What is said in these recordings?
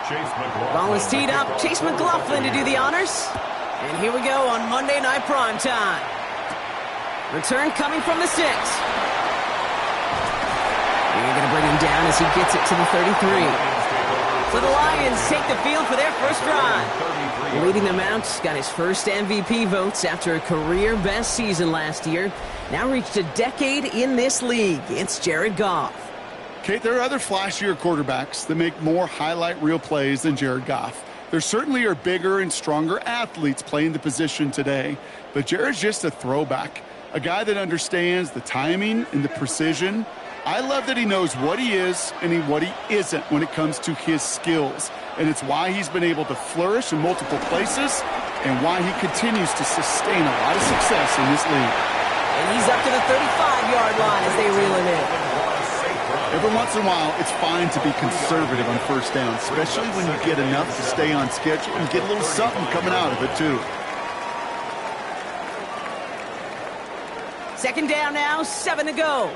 Ball is teed up. Chase McLaughlin to do the honors. And here we go on Monday Night Primetime. Return coming from the 6. They're going to bring him down as he gets it to the 33. So the Lions take the field for their first drive. Leading them out, got his first MVP votes after a career-best season last year. Now reached a decade in this league. It's Jared Goff. Kate, there are other flashier quarterbacks that make more highlight reel plays than Jared Goff. There certainly are bigger and stronger athletes playing the position today, but Jared's just a throwback, a guy that understands the timing and the precision. I love that he knows what he is and what he isn't when it comes to his skills, and it's why he's been able to flourish in multiple places and why he continues to sustain a lot of success in this league. And he's up to the 35-yard line as they reel him in. Every once in a while, it's fine to be conservative on first down, especially when you get enough to stay on schedule and get a little something coming out of it, too. Second down now, 7 to go.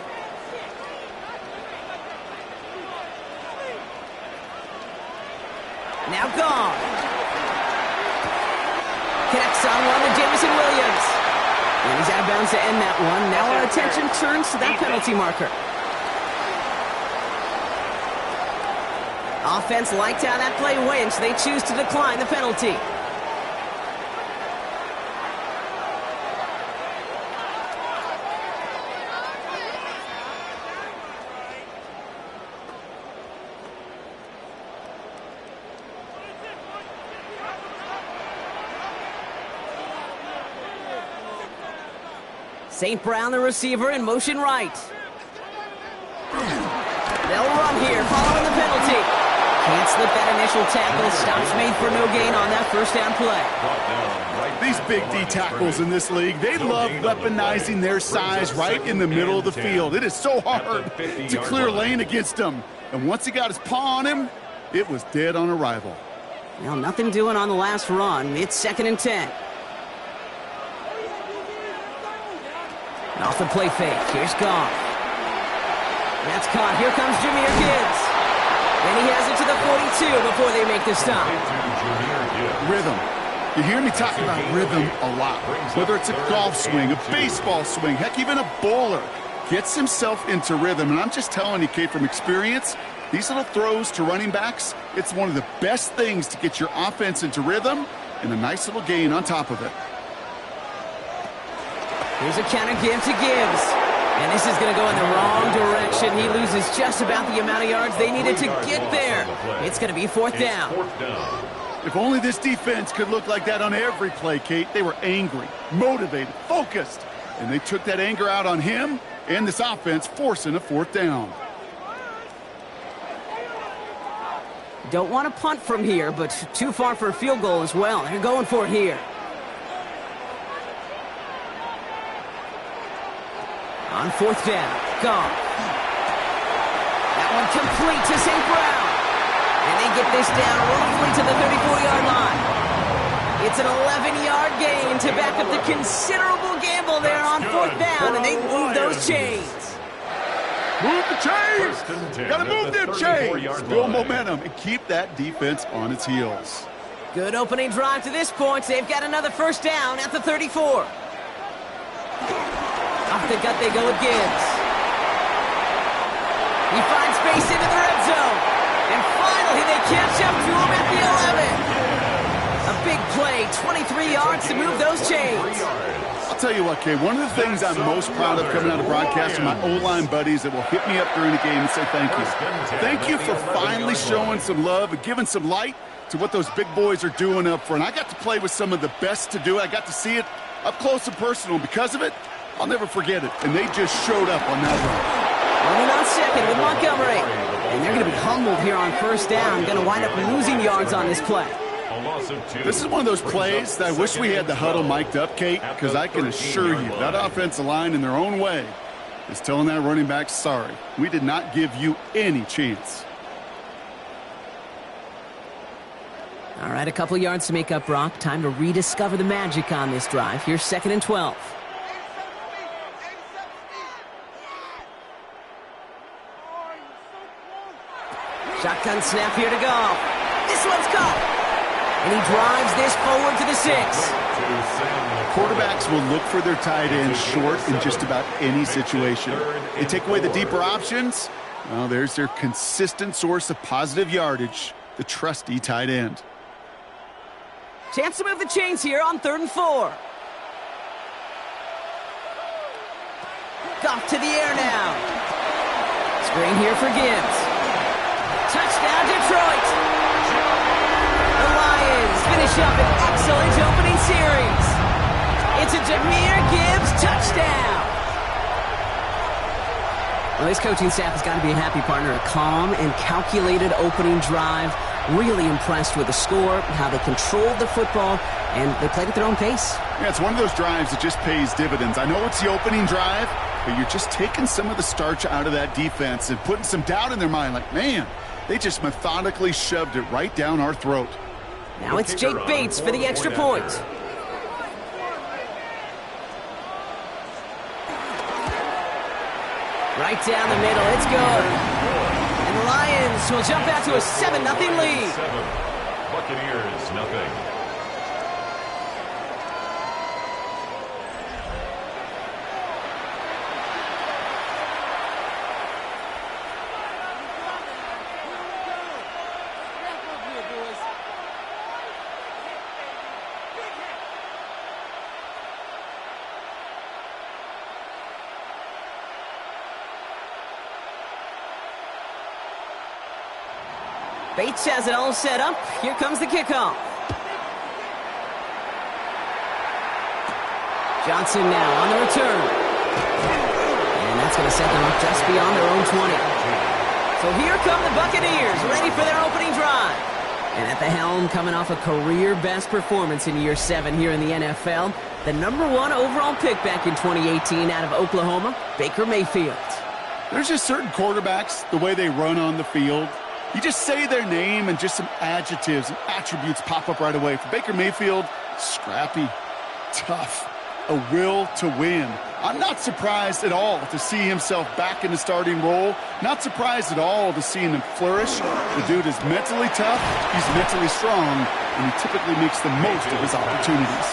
Now gone. Connects on one to Jameson Williams. And he's out of bounds to end that one. Now our attention turns to that penalty marker. Offense liked how that play went, so they choose to decline the penalty. St. Brown, the receiver, in motion right. They'll run here, following the penalty. Can't slip that initial tackle. Stops made for no gain on that first down play. These big D tackles in this league, they love weaponizing their size right in the middle of the field. It is so hard to clear lane against them. And once he got his paw on him, it was dead on arrival. Well, nothing doing on the last run. It's 2nd and 10. Off the play fake. Here's Goff. That's caught. Here comes Jahmyr Gibbs. And he has it to the 42 before they make the stop. Rhythm. You hear me talk about rhythm a lot. Whether it's a golf swing, a baseball swing, heck, even a bowler gets himself into rhythm. And I'm just telling you, Kate, from experience, these little throws to running backs, it's one of the best things to get your offense into rhythm and a nice little gain on top of it. Here's a counter give to Gibbs. And this is going to go in the wrong direction. He loses just about the amount of yards they needed to get there. It's going to be 4th down. If only this defense could look like that on every play, Kate. They were angry, motivated, focused. And they took that anger out on him and this offense, forcing a 4th down. Don't want to punt from here, but too far for a field goal as well. They're going for it here. On 4th down, Goff. That one complete to St. Brown. And they get this down roughly to the 34-yard line. It's an 11-yard gain to back up the considerable gamble there on 4th down, and they move those chains. Move the chains! Gotta move them chains! Build momentum and keep that defense on its heels. Good opening drive to this point. They've got another first down at the 34. Off the gut they go with Gibbs. He finds space into the red zone. And finally they catch up to him at the 11. A big play, 23 yards to move those chains. I'll tell you what, Kay, one of the things I'm most proud of coming out of broadcast are my O-line buddies that will hit me up during the game and say thank you. Thank you for finally showing some love and giving some light to what those big boys are doing up front. I got to play with some of the best to do it. I got to see it up close and personal. Because of it, I'll never forget it. And they just showed up on that run. Running on second with Montgomery. And they're going to be humbled here on first down. Going to wind up losing yards on this play. This is one of those plays that I wish we had the huddle mic'd up, Kate, because I can assure you that offensive line in their own way is telling that running back, sorry, we did not give you any chance. All right, a couple yards to make up, Brock. Time to rediscover the magic on this drive. Here's 2nd and 12. Shotgun snap here to go. This one's caught. And he drives this forward to the 6. Quarterbacks will look for their tight end short in just about any situation. They take away the deeper options. Well, there's their consistent source of positive yardage, the trusty tight end. Chance to move the chains here on 3rd and 4. Goff to the air now. Screen here for Gibbs. Touchdown, Detroit. The Lions finish up an excellent opening series. It's a Jahmyr Gibbs touchdown. Well, this coaching staff has got to be a happy partner. A calm and calculated opening drive. Really impressed with the score, how they controlled the football, and they played at their own pace. Yeah, it's one of those drives that just pays dividends. I know it's the opening drive, but you're just taking some of the starch out of that defense and putting some doubt in their mind. Like, man, they just methodically shoved it right down our throat. Now it's Jake Bates for the extra point. Right down the middle, it's good. And the Lions will jump out to a 7-0 lead. 7, Buccaneers, nothing. Bates has it all set up. Here comes the kickoff. Johnson now on the return. And that's going to set them up just beyond their own 20. So here come the Buccaneers, ready for their opening drive. And at the helm, coming off a career-best performance in year 7 here in the NFL, the #1 overall pick back in 2018 out of Oklahoma, Baker Mayfield. There's just certain quarterbacks, the way they run on the field. You just say their name and just some adjectives and attributes pop up right away. For Baker Mayfield, scrappy, tough, a will to win. I'm not surprised at all to see himself back in the starting role. Not surprised at all to see him flourish. The dude is mentally tough, he's mentally strong, and he typically makes the most of his opportunities.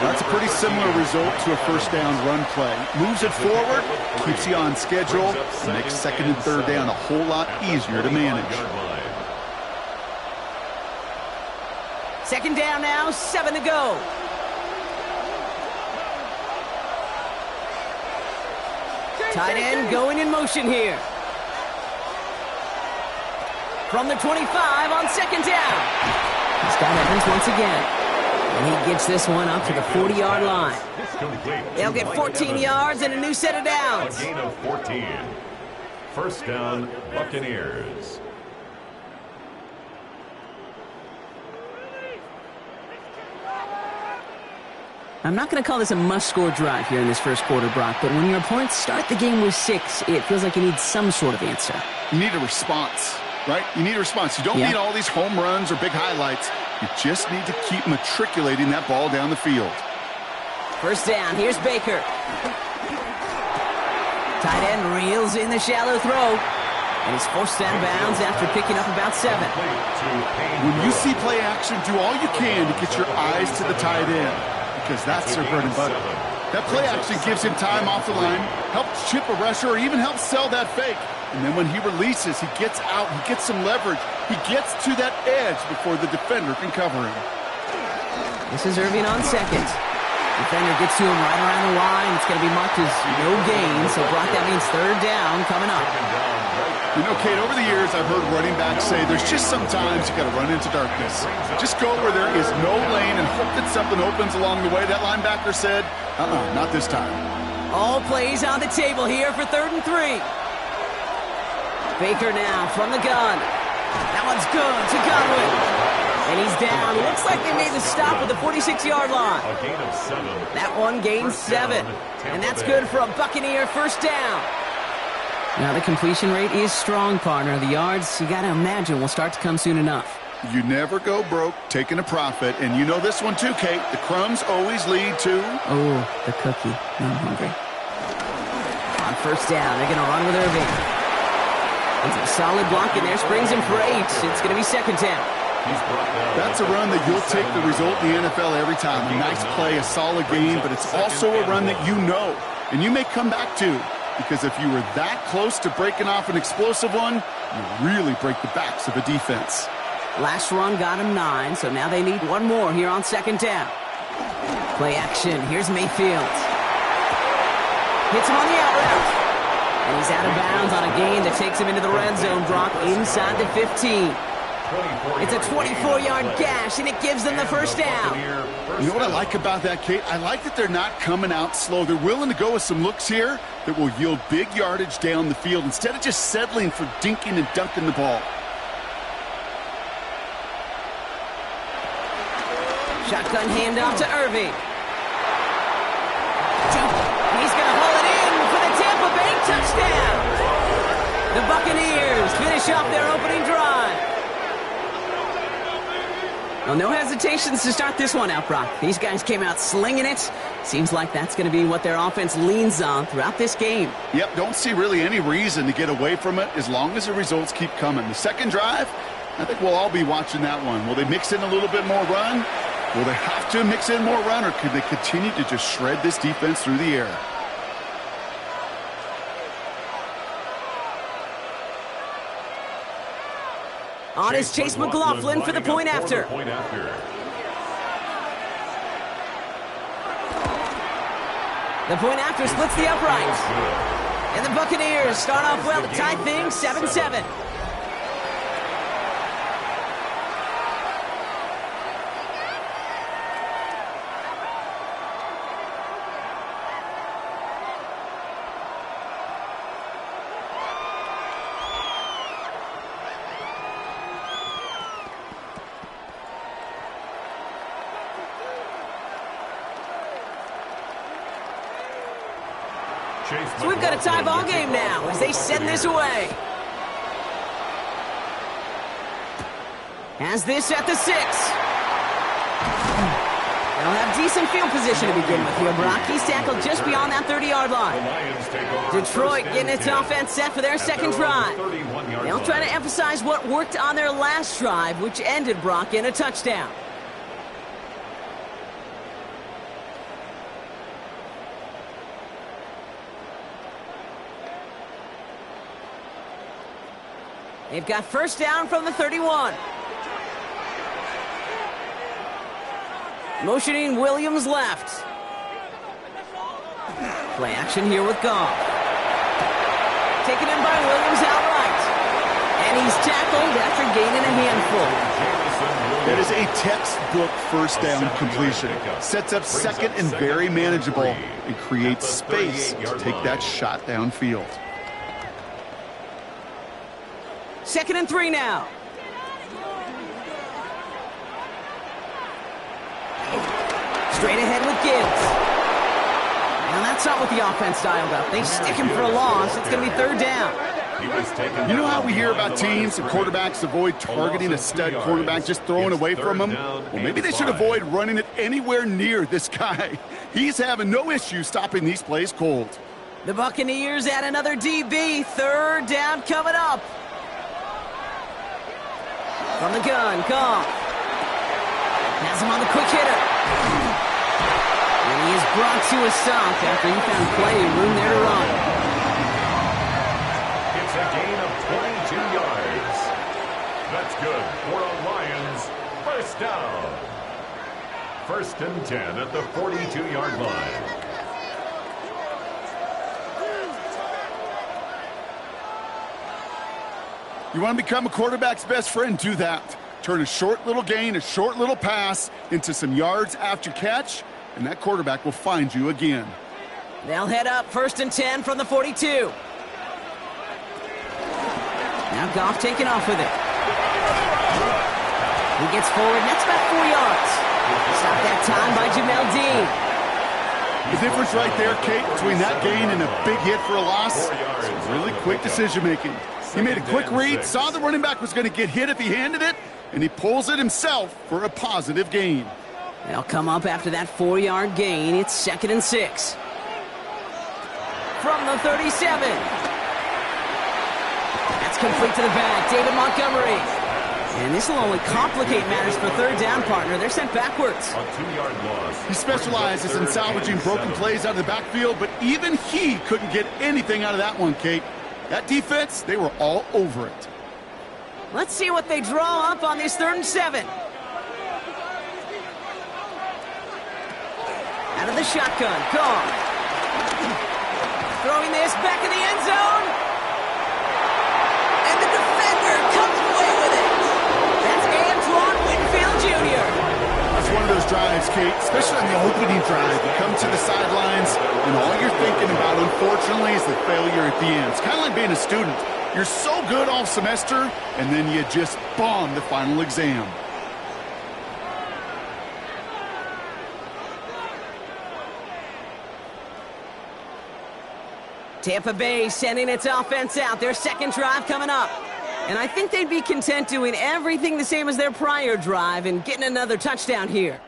That's a pretty similar result to a first down run play. Moves it forward, keeps you on schedule, and makes 2nd and 3rd down a whole lot easier to manage. 2nd down now, 7 to go. Tight end going in motion here. From the 25 on 2nd down. He's got Evans once again. And he gets this one up to the 40-yard line. They'll get 14 yards and a new set of downs. A gain of 14. First down, Buccaneers. I'm not going to call this a must-score drive here in this first quarter, Brock, but when your opponents start the game with 6, it feels like you need some sort of answer. You need a response, right? You need a response. You don't need all these home runs or big highlights. You just need to keep matriculating that ball down the field. First down, here's Baker. Tight end reels in the shallow throw. And he's forced out of bounds after picking up about 7. When you see play action, do all you can to get your eyes to the tight end, because that's their bread and butter. That play action gives him time off the line, helps chip a rusher, or even helps sell that fake. And then when he releases, he gets out, he gets some leverage. He gets to that edge before the defender can cover him. This is Irving on 2nd. Defender gets to him right around the line. It's going to be marked as no gain, so Brock, that means 3rd down coming up. You know, Kate, over the years, I've heard running backs say there's just sometimes you got to run into darkness. Just go where there is no lane and hope that something opens along the way. That linebacker said, not this time. All plays on the table here for 3rd and 3. Baker now from the gun. That one's good to Godwin. And he's down. Looks like they made the stop at the 46-yard line. A gain of 7. That one gained 7. And that's good for a Buccaneer first down. Now the completion rate is strong, partner. The yards, you got to imagine, will start to come soon enough. You never go broke taking a profit. And you know this one too, Kate. The crumbs always lead to... Oh, the cookie. Now I'm hungry. On first down, they're going to run with Irving. It's a solid block in there. Springs him for 8. It's going to be 2nd down. That's a run that you'll take the result in the NFL every time. A nice play, a solid game, but it's also a run that you know and you may come back to, because if you were that close to breaking off an explosive one, you really break the backs of a defense. Last run got him 9, so now they need one more here on second down. Play action. Here's Mayfield. Hits him on the out route. And he's out of bounds on a gain that takes him into the red zone, Brock, inside the 15. It's a 24-yard gash, and it gives them the first down. You know what I like about that, Kate? I like that they're not coming out slow. They're willing to go with some looks here that will yield big yardage down the field instead of just settling for dinking and dunking the ball. Shotgun handoff to Irving. He's going to haul it in for the Tampa Bay touchdown. The Buccaneers finish off their opening drive. Well, no hesitations to start this one out, Brock. These guys came out slinging it. Seems like that's going to be what their offense leans on throughout this game. Yep, don't see really any reason to get away from it as long as the results keep coming. The second drive, I think we'll all be watching that one. Will they mix in a little bit more run? Will they have to mix in more run, or could they continue to just shred this defense through the air? On is Chase McLaughlin for the point after. The point after splits the uprights. And the Buccaneers start off well to tie things 7-7. So we've got a tie ball game now as they send this away. Has this at the 6. They'll have decent field position to begin with here, Brock. He's tackled just beyond that 30-yard line. Detroit getting its offense set for their second drive. They'll try to emphasize what worked on their last drive, which ended, Brock, in a touchdown. They've got first down from the 31. Motioning Williams left. Play action here with Goff. Taken in by Williams outright. And he's tackled after gaining a handful. That is a textbook first down completion. Sets up second and very manageable and creates space to take that shot downfield. 2nd and 3 now. Straight ahead with Gibbs. Now that's not what the offense dialed up. They stick him for a loss. It's going to be 3rd down. You know how we hear about teams and quarterbacks avoid targeting a stud quarterback, just throwing away from him? Well, maybe they should avoid running it anywhere near this guy. He's having no issue stopping these plays cold. The Buccaneers add another DB. 3rd down coming up. From the gun, Goff. Has him on the quick hitter. And he is brought to a stop after he found plenty of room there to run. It's a gain of 22 yards. That's good for a Lions first down. 1st and 10 at the 42-yard line. You want to become a quarterback's best friend? Do that. Turn a short little gain, a short little pass into some yards after catch, and that quarterback will find you again. They'll head up 1st and 10 from the 42. Now Goff taking off with it. He gets forward, and that's about 4 yards. Stop that time by Jamel Dean. The difference right there, Kate, between that gain and a big hit for a loss is really quick decision-making. He made a quick read, saw the running back was going to get hit if he handed it, and he pulls it himself for a positive gain. They'll come up after that 4-yard gain. It's 2nd and 6. From the 37. That's complete to the back. David Montgomery. And this will only complicate matters for third down, partner. They're sent backwards. A 2-yard loss. He specializes in salvaging broken plays out of the backfield, but even he couldn't get anything out of that one, Kate. That defense, they were all over it. Let's see what they draw up on this 3rd and 7. Out of the shotgun, gone. Throwing this back in the end zone. And the defender comes away with it. That's Antoine Winfield Jr. That's one of those drives, Kate, especially on the opening drive. You come to the sidelines, and all you're thinking about, unfortunately, is the failure at the end. It's kind of like being a student. You're so good all semester, and then you just bomb the final exam. Tampa Bay sending its offense out. Their second drive coming up. And I think they'd be content doing everything the same as their prior drive and getting another touchdown here.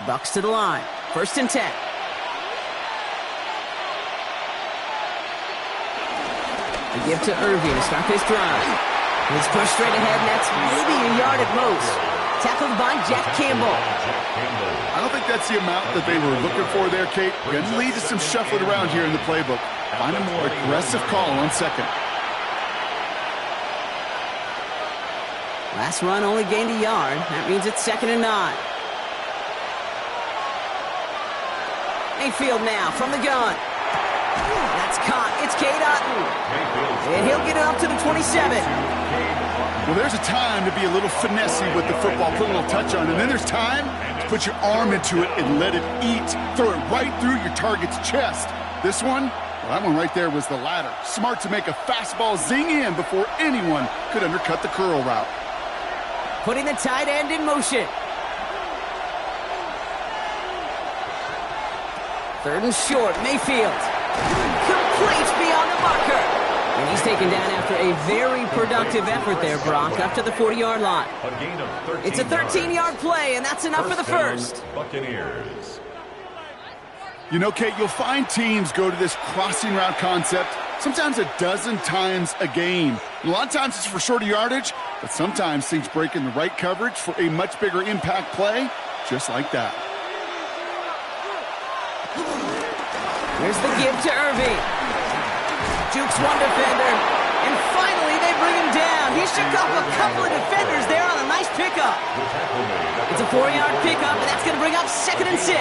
Bucks to the line. 1st and 10. The give to Irving to start this drive. He's pushed straight ahead, and that's maybe a yard at most. Tackled by Jack Campbell. I don't think that's the amount that they were looking for there, Kate. Going to lead to some shuffling around here in the playbook. Find a more aggressive call on 2nd. Last run only gained a yard. That means it's 2nd and 9. Mayfield now from the gun. That's caught. It's Cade Otton. And he'll get it up to the 27. Well, there's a time to be a little finessey with the football, put a little touch on it. And then there's time to put your arm into it and let it eat. Throw it right through your target's chest. This one, well, that one right there was the latter. Smart to make a fastball zing in before anyone could undercut the curl route. Putting the tight end in motion. 3rd and short, Mayfield. Complete beyond the marker. And he's taken down after a very productive effort there, Brock, up to the 40-yard line. It's a 13-yard play, and that's enough for the first. Buccaneers. You know, Kate, you'll find teams go to this crossing route concept sometimes a dozen times a game. And a lot of times it's for shorter yardage, but sometimes things break in the right coverage for a much bigger impact play, just like that. Here's the give to Irving. Jukes one defender, and finally they bring him down. He shook off a couple of defenders there on a nice pickup. It's a 4-yard pickup, and that's going to bring up 2nd and 6.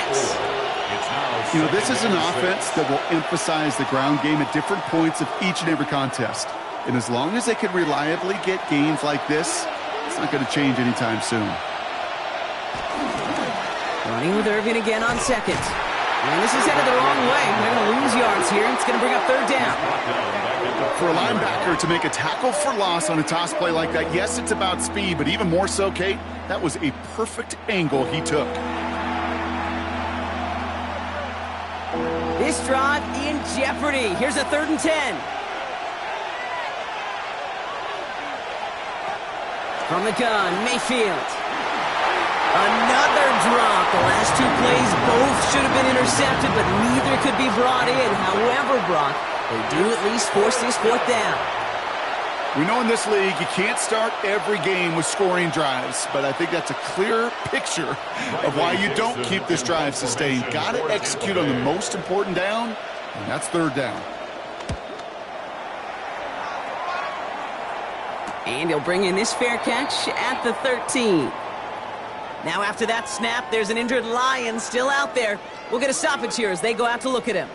You know, this is an offense that will emphasize the ground game at different points of each and every contest. And as long as they can reliably get gains like this, it's not going to change anytime soon. Running with Irving again on 2nd. And this is headed the wrong way. They're going to lose yards here. It's going to bring up 3rd down. For a linebacker to make a tackle for loss on a toss play like that, yes, it's about speed, but even more so, Kate, that was a perfect angle he took. This drive in jeopardy. Here's a 3rd and 10. From the gun, Mayfield. Another drop. The last 2 plays both should have been intercepted, but neither could be brought in. However, Brock, they do at least force this 4th down. We know in this league you can't start every game with scoring drives, but I think that's a clear picture of why you don't keep this drive sustained. Got to execute on the most important down, and that's 3rd down. And he'll bring in this fair catch at the 13. Now after that snap, there's an injured Lion still out there. We'll get a stoppage here as they go out to look at him.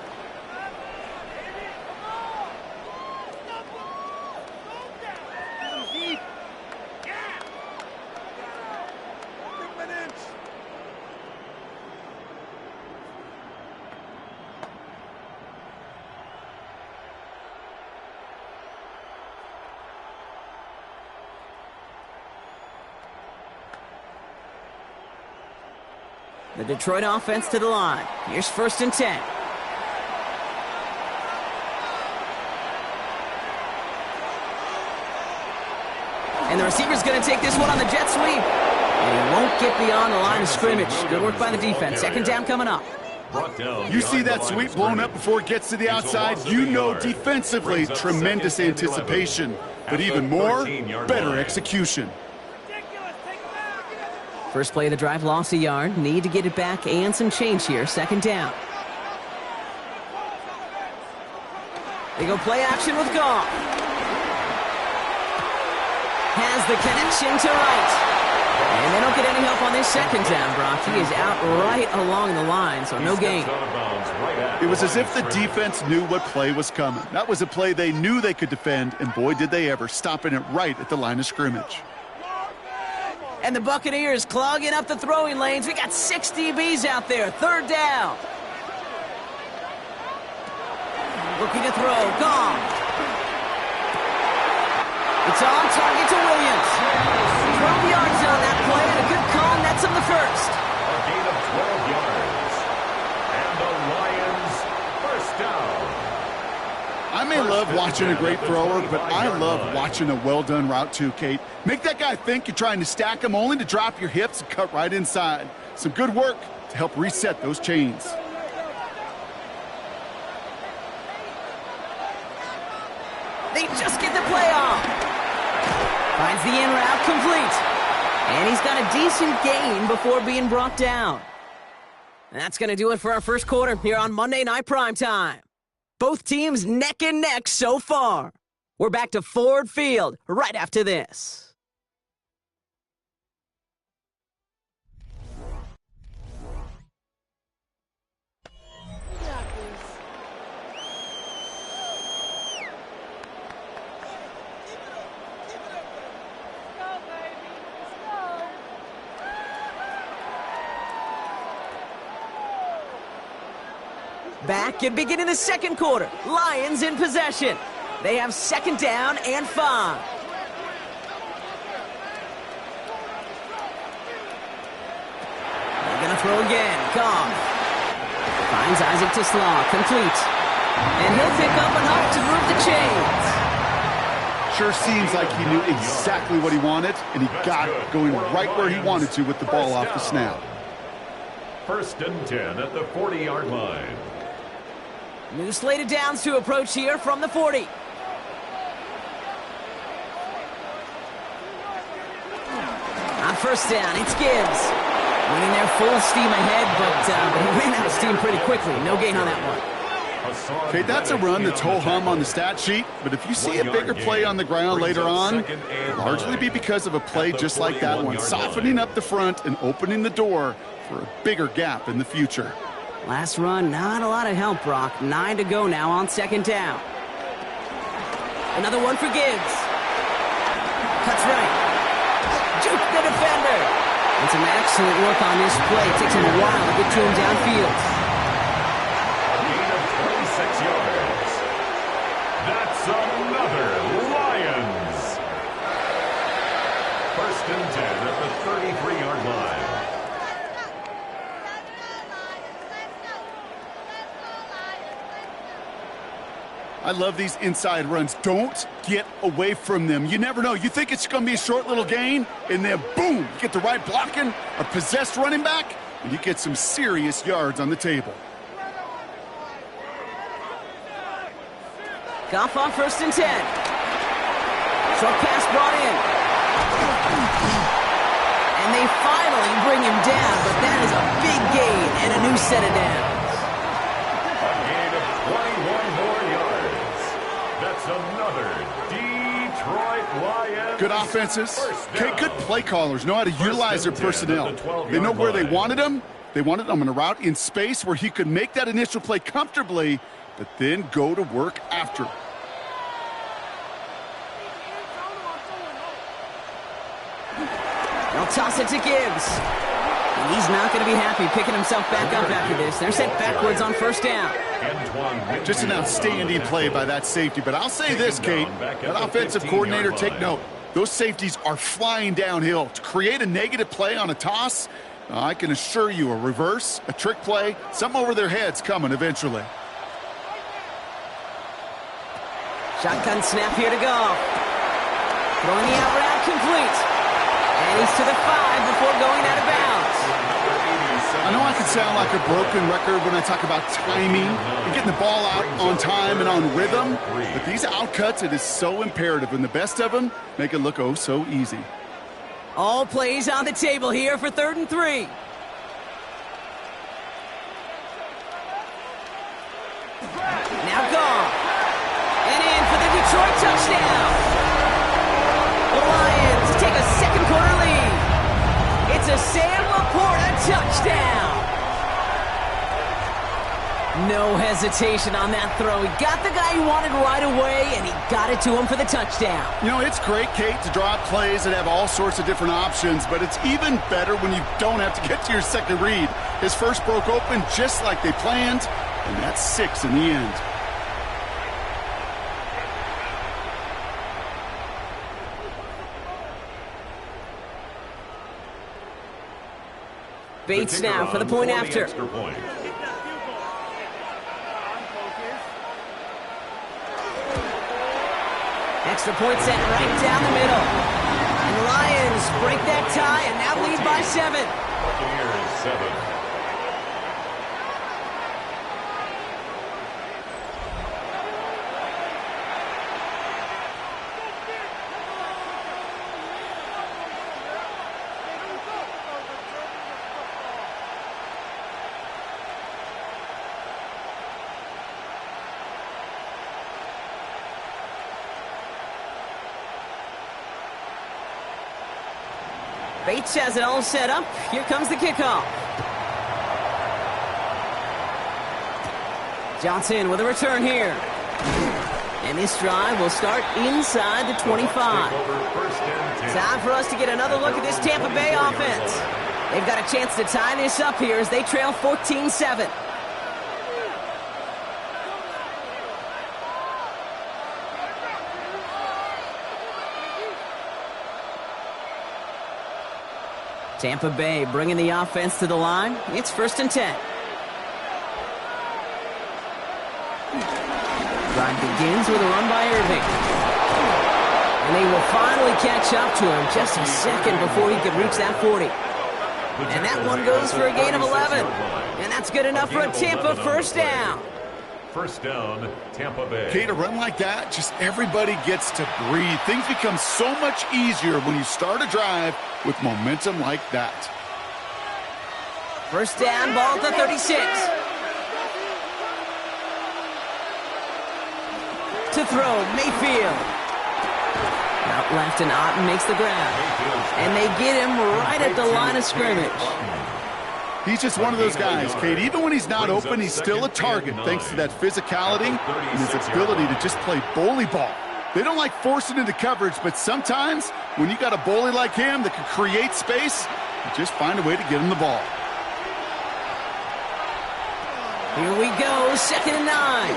The Detroit offense to the line. Here's 1st and 10. And And the receiver's going to take this one on the jet sweep. And he won't get beyond the line of scrimmage. Good work by the defense. Second down coming up. You see that sweep blown up before it gets to the outside, you know defensively, tremendous anticipation. But even more, better execution. First play of the drive, lost a yard. Need to get it back and some change here. Second down. They go play action with Goff. Has the connection to right. And they don't get any help on this second down, Brock. He is out right along the line, so no gain. It was as if the defense knew what play was coming. That was a play they knew they could defend, and boy, did they ever, stopping it right at the line of scrimmage. And the Buccaneers clogging up the throwing lanes. We got 6 DBs out there. Third down. Looking to throw. Gone. It's on target to Williams. 12 yards on that play, and a good call nets him the first. A gain of 12 yards. And the Lions first down. I may love watching a great thrower, but I love watching a well-done route too, Kate. Make that guy think you're trying to stack him only to drop your hips and cut right inside. Some good work to help reset those chains. They just get the play off. Finds the in route complete. And he's got a decent gain before being brought down. And that's going to do it for our first quarter here on Monday Night Primetime. Both teams neck and neck so far. We're back to Ford Field right after this. Back and beginning the second quarter. Lions in possession. They have second down and 5. They're going to throw again. Goff. Finds Isaac to Slaw. Complete. And he'll pick up enough to move the chains. Sure seems like he knew exactly what he wanted, and he got it going right where he wanted to with the ball off the snap. First and 10 at the 40-yard line. New slated downs to approach here from the 40. On first down, it's Gibbs. Winning there full steam ahead, but he ran out of steam pretty quickly. No gain on that one. Okay, that's a run that's ho-hum on the stat sheet, but if you see a bigger play on the ground later on, it'll largely be because of a play just like that one, softening up the front and opening the door for a bigger gap in the future. Last run, not a lot of help, Brock. 9 to go now on second down. Another one for Gibbs. Cuts right. Juke the defender. And some excellent work on this play. It takes him a while to get to him downfield. A gain of 26 yards. That's another Lions. First and 10 at the 33-yard line. I love these inside runs. Don't get away from them. You never know. You think it's going to be a short little gain, and then boom, you get the right blocking, a possessed running back, and you get some serious yards on the table. Goff on first and 10. Short pass brought in. And they finally bring him down, but that is a big gain and a new set of downs. A gain of 21 more yards. That's another Detroit Lions. Good offenses. Okay, good play callers know how to utilize their personnel. They know where they wanted them. They wanted them on a route in space where he could make that initial play comfortably, but then go to work after. They'll toss it to Gibbs. And he's not going to be happy picking himself back up after this. They're sent backwards on first down. Just an outstanding play by that safety. But I'll say this, Kate, that offensive coordinator, take note. Those safeties are flying downhill. To create a negative play on a toss, I can assure you a reverse, a trick play, something over their heads coming eventually. Shotgun snap here to go. Throwing the out route complete. And he's to the 5 before going out of bounds. I know I can sound like a broken record when I talk about timing and getting the ball out on time and on rhythm, but these outcuts, it is so imperative, and the best of them make it look oh so easy. All plays on the table here for 3rd and 3. Now gone. And in for the Detroit touchdown. The Lions take a second quarter lead. It's a Sam Laporta touchdown. No hesitation on that throw. He got the guy he wanted right away, and he got it to him for the touchdown. You know, it's great, Kate, to draw up plays that have all sorts of different options, but it's even better when you don't have to get to your second read. His first broke open just like they planned, and that's 6 in the end. Bates now for the point after. Extra point set right down the middle. And the Lions break that tie and now lead by 7. Buccaneers 7. Bates has it all set up. Here comes the kickoff. Johnson with a return here. And this drive will start inside the 25. Time for us to get another look at this Tampa Bay offense. They've got a chance to tie this up here as they trail 14-7. Tampa Bay bringing the offense to the line. It's 1st and 10. Drive begins with a run by Irving. And they will finally catch up to him just a second before he could reach that 40. And that one goes for a gain of 11. And that's good enough for a Tampa first down. First down, Tampa Bay. Kate, a run like that, just everybody gets to breathe. Things become so much easier when you start a drive with momentum like that. First down, ball at the 36. To throw, Mayfield. Out left and Otten makes the grab. And they get him right at the line of scrimmage. He's just one of those guys, Kate. Even when he's not open, he's still a target thanks to that physicality and his ability to just play bully ball. They don't like forcing into coverage, but sometimes when you got a bully like him that can create space, you just find a way to get him the ball. Here we go, 2nd and 9.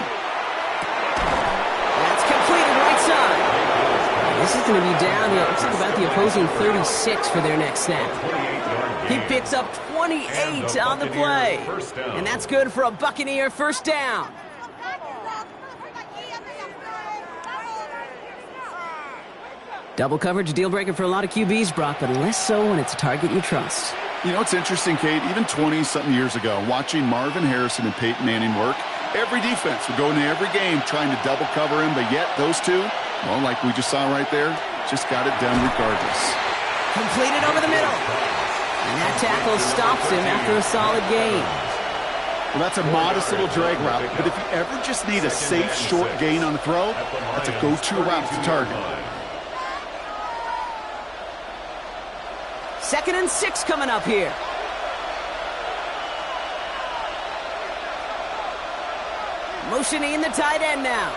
That's completed right side. This is going to be down, it looks like about the opposing 36 for their next snap. He picks up 28 on the play. And that's good for a Buccaneer first down. Double coverage, a deal breaker for a lot of QBs, Brock, but less so when it's a target you trust. You know, it's interesting, Kate, even 20-something years ago, watching Marvin Harrison and Peyton Manning work, every defense would go into every game trying to double cover him, but yet those two, well, like we just saw right there, just got it done regardless. Completed over the middle. And that tackle stops him after a solid gain. Well, that's a modest little drag route, but if you ever just need a safe, short gain on a throw, that's a go-to route to target. 2nd and 6 coming up here. Motioning the tight end now.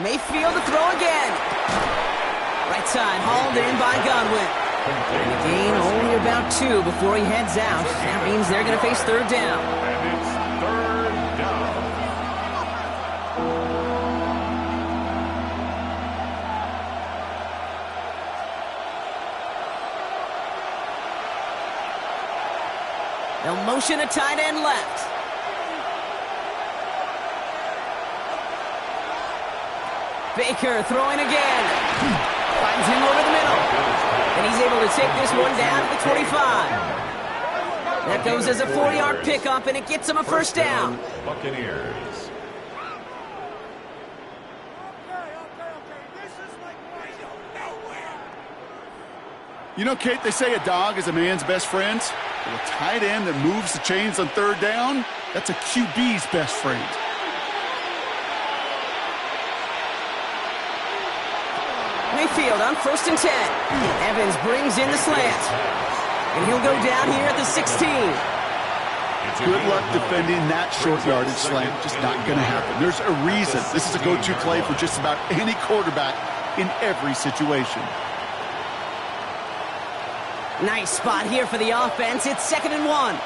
Mayfield to throw again. Right side, hauled in by Godwin. And a gain only about 2 before he heads out. That means they're going to face 3rd down. And it's 3rd down. They'll motion a tight end left. Baker throwing again. Finds him over the middle. And he's able to take this one down to the 25. That goes as a 4-yard pickup, and it gets him a first down. Buccaneers. You know, Kate, they say a dog is a man's best friend. Well, a tight end that moves the chains on third down, that's a QB's best friend. Mayfield on 1st and 10. Evans brings in the slant. And he'll go down here at the 16. Good luck defending that short yardage slant. Just not going to happen. There's a reason this is a go-to play for just about any quarterback in every situation. Nice spot here for the offense. It's 2nd and 1.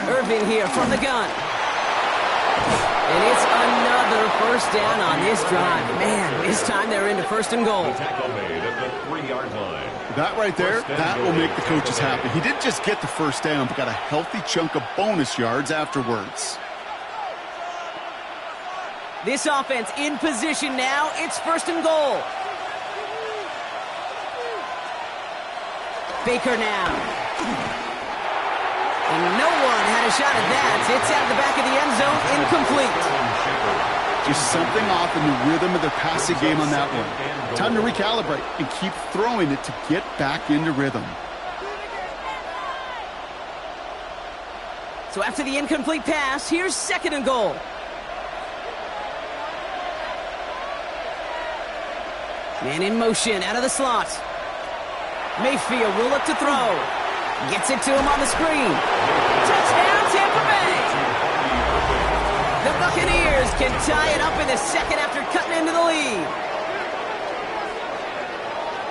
Irving here from the gun. And it's another first down on this drive. Man, this time they're into 1st and goal. The tackle made at the 3-yard line. That right there, that will make the coaches happy. He didn't just get the first down, but got a healthy chunk of bonus yards afterwards. This offense in position now. It's 1st and goal. Baker now. And no one had a shot at that. It's out of the back of the end zone, incomplete. Just something off in the rhythm of their passing game on that one. Time to recalibrate and keep throwing it to get back into rhythm. So after the incomplete pass, here's 2nd and goal. Man in motion, out of the slot. Mayfield will look to throw. Gets it to him on the screen. Touchdown, Tampa Bay! The Buccaneers can tie it up in the 2nd after cutting into the lead.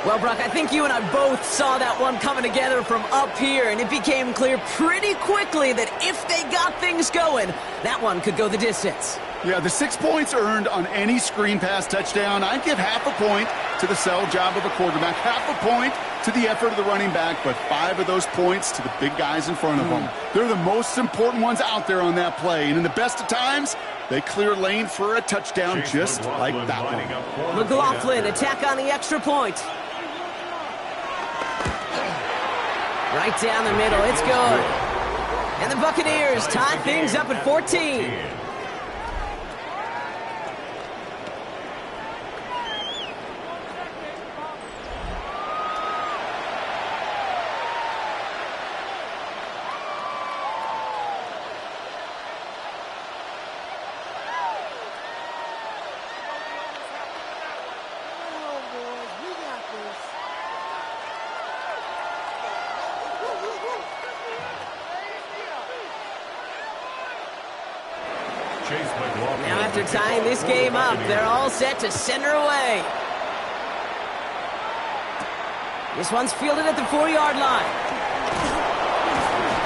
Well, Brock, I think you and I both saw that one coming together from up here, and it became clear pretty quickly that if they got things going, that one could go the distance. Yeah, the 6 points earned on any screen pass touchdown. I'd give half a point to the sell job of a quarterback, half a point to the effort of the running back, but 5 of those points to the big guys in front of them. They're the most important ones out there on that play, and in the best of times, they clear lane for a touchdown just like that one. McLaughlin attack on the extra point. Right down the middle, it's good. And the Buccaneers tie things up at 14. Now after tying this game up, they're all set to send her away. This one's fielded at the 4-yard line.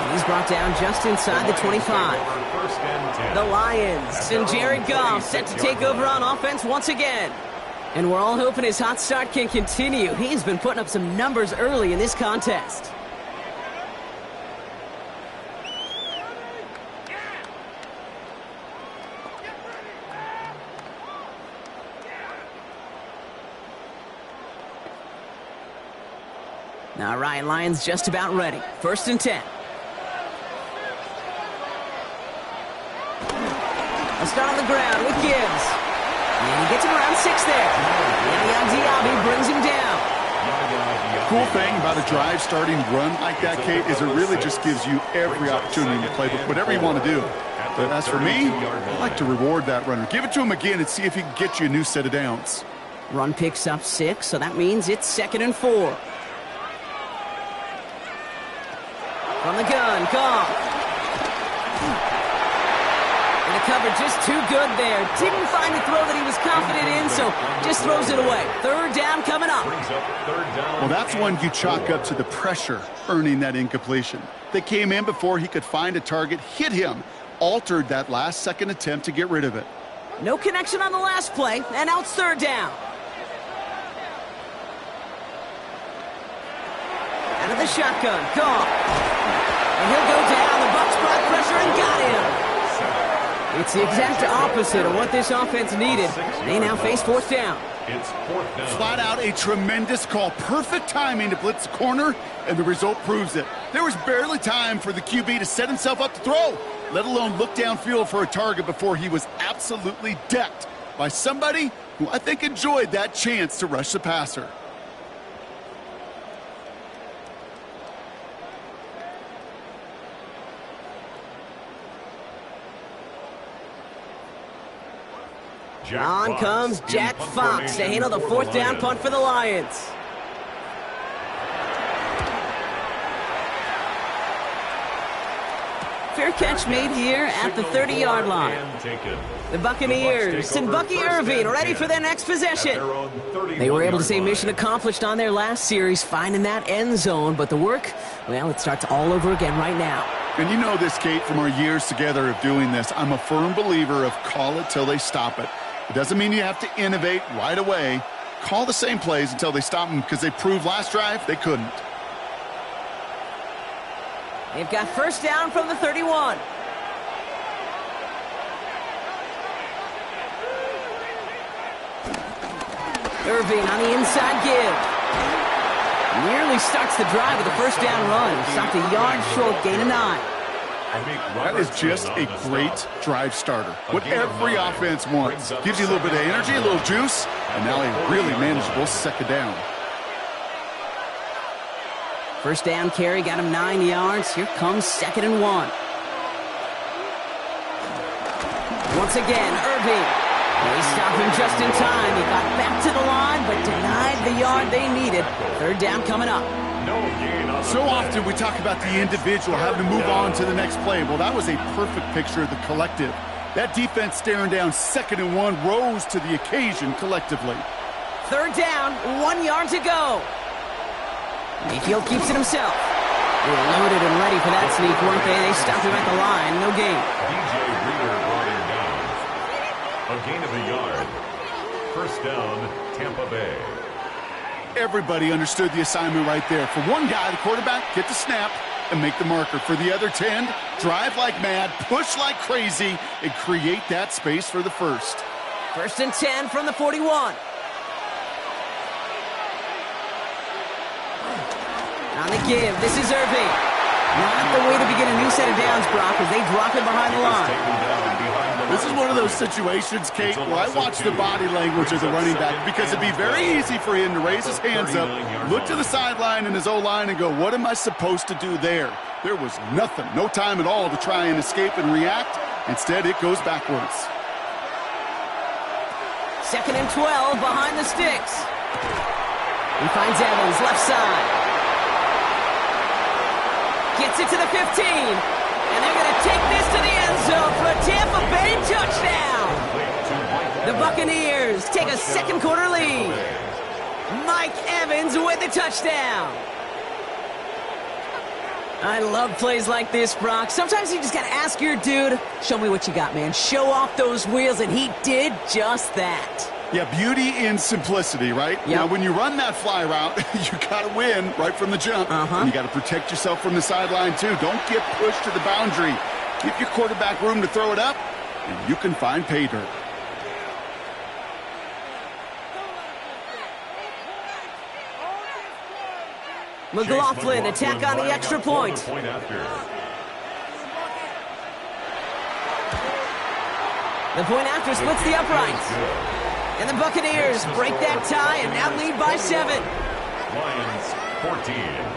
And he's brought down just inside the 25. The Lions and Jared Goff set to take over on offense once again. And we're all hoping his hot start can continue. He's been putting up some numbers early in this contest. All right, Lions just about ready. 1st and 10. A start on the ground with Gibbs. And he gets him around 6 there. And Diaby brings him down. Cool thing about a drive starting run like that, Kate, is it really just gives you every opportunity to play whatever you want to do. But as for me, I like to reward that runner. Give it to him again and see if he can get you a new set of downs. Run picks up 6, so that means it's 2nd and 4. From the gun, Goff. And the cover just too good there. Didn't find the throw that he was confident in, so just throws it away. 3rd down coming up. Well, that's one you chalk up to the pressure earning that incompletion. They came in before he could find a target, hit him, altered that last-second attempt to get rid of it. No connection on the last play, and now it's 3rd down. Out of the shotgun. Gone. And he'll go down. The Bucs brought pressure and got him. It's the exact opposite of what this offense needed. They now face fourth down. It's fourth down. Flat out a tremendous call. Perfect timing to blitz the corner, and the result proves it. There was barely time for the QB to set himself up to throw, let alone look downfield for a target before he was absolutely decked by somebody who I think enjoyed that chance to rush the passer. On comes Jack Fox to handle the fourth down punt for the Lions. Fair catch made here at the 30-yard line. The Buccaneers and Bucky Irving ready for their next possession. They were able to say mission accomplished on their last series, finding that end zone, but the work, well, it starts all over again right now. And you know this, Kate, from our years together of doing this. I'm a firm believer of call it till they stop it. It doesn't mean you have to innovate right away. Call the same plays until they stop them, because they proved last drive they couldn't. They've got first down from the 31. Irving on the inside give. Nearly starts the drive with a first down run. Stopped a yard short, gain of 9. That is just a great drive starter. What every offense wants. Gives you a little bit of energy, a little juice, and now a really manageable second down. First down carry, got him 9 yards. Here comes 2nd and 1. Once again, Irving. They stopped him just in time. He got back to the line, but denied the yard they needed. Third down coming up. So often we talk about the individual having to move on to the next play. Well, that was a perfect picture of the collective. That defense staring down 2nd and 1 rose to the occasion collectively. Third down, 1 yard to go. Mayfield keeps it himself. They were loaded and ready for that sneak, weren't they? They stopped him at the line. No gain. DJ Reader brought him down. A gain of a yard. First down, Tampa Bay. Everybody understood the assignment right there. For one guy, the quarterback, get the snap and make the marker. For the other 10, drive like mad, push like crazy, and create that space for the first. First and 10 from the 41. On the give, this is Irving. Not the way to begin a new set of downs, Brock, as they drop it behind the line. This is one of those situations, Kate, where I watch the body language of the running back, because it'd be very easy for him to raise his hands up, look to the sideline in his O-line and go, what am I supposed to do there? There was nothing, no time at all to try and escape and react. Instead, it goes backwards. 2nd and 12 behind the sticks. He finds Evans, left side. Gets it to the 15. And they're going to take this to the end zone for a Tampa Bay touchdown. The Buccaneers take a second quarter lead. Mike Evans with the touchdown. I love plays like this, Brock. Sometimes you just got to ask your dude, show me what you got, man. Show off those wheels, and he did just that. Yeah, beauty in simplicity, right? Yep. Now, when you run that fly route, you got to win right from the jump. And you got to protect yourself from the sideline, too. Don't get pushed to the boundary. Give your quarterback room to throw it up, and you can find pay dirt. McLaughlin attack on the extra point. The point after splits the uprights. And the Buccaneers break that tie and now lead by 7. Lions 14.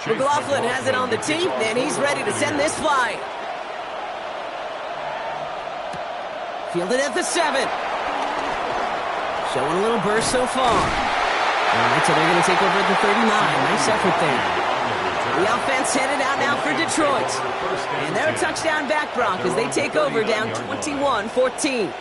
McLaughlin has it on the tee, and he's ready to send this flying. Fielded at the 7. Showing a little burst so far. All right, so they're going to take over at the 39. Nice effort there. The offense headed out now for Detroit. And they're a touchdown back, Brock, as they take over down 21-14.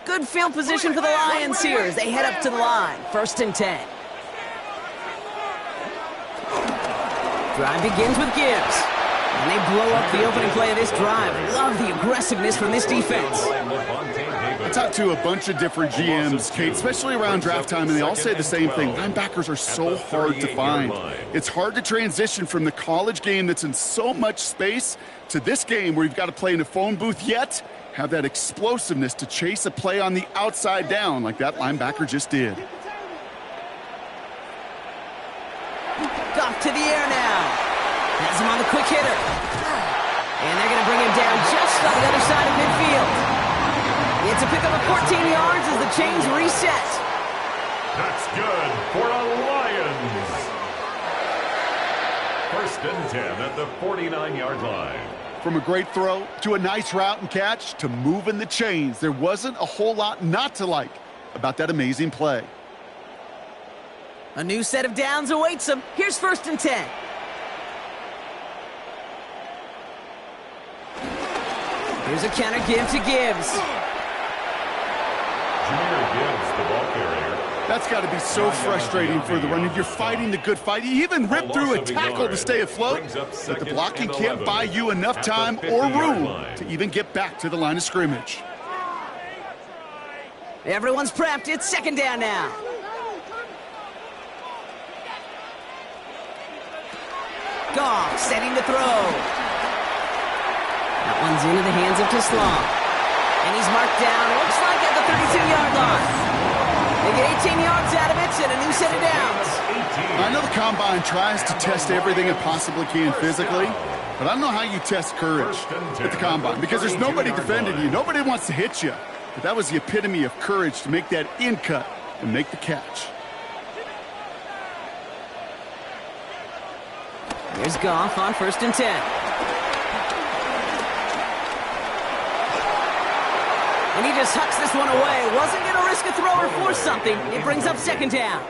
Good field position for the Lions here as they head up to the line. 1st and 10. Drive begins with Gibbs. And they blow up the opening play of this drive. Love the aggressiveness from this defense. I talked to a bunch of different GMs, Kate, especially around draft time, and they all say the same thing. Linebackers are so hard to find. It's hard to transition from the college game that's in so much space to this game where you've got to play in a phone booth, yet have that explosiveness to chase a play on the outside down like that linebacker just did. Goff to the air now. Has him on the quick hitter. And they're going to bring him down just on the other side of midfield. It's a pickup of 14 yards as the chains reset. That's good for the Lions. 1st and 10 at the 49-yard line. From a great throw to a nice route and catch to moving the chains, there wasn't a whole lot not to like about that amazing play. A new set of downs awaits them. Here's 1st and 10. Here's a counter give to Gibbs. Junior Gibbs, the ball carrier. That's got to be so frustrating for the running. You're fighting the good fight. You even rip through a tackle to stay afloat, but the blocking can't buy you enough time or room to even get back to the line of scrimmage. Everyone's prepped. It's 2nd down now. Goff setting the throw. That one's into the hands of Teslam. And he's marked down, looks like at the 32-yard line. They get 18 yards out of it and a new set of downs. I know the Combine tries to test everything it possibly can physically, but I don't know how you test courage at the Combine because there's nobody defending you. Nobody wants to hit you. But that was the epitome of courage to make that in cut and make the catch. Here's Goff on 1st and 10. And he just hucks this one away. Wasn't going to risk a throw or force something. It brings up 2nd down.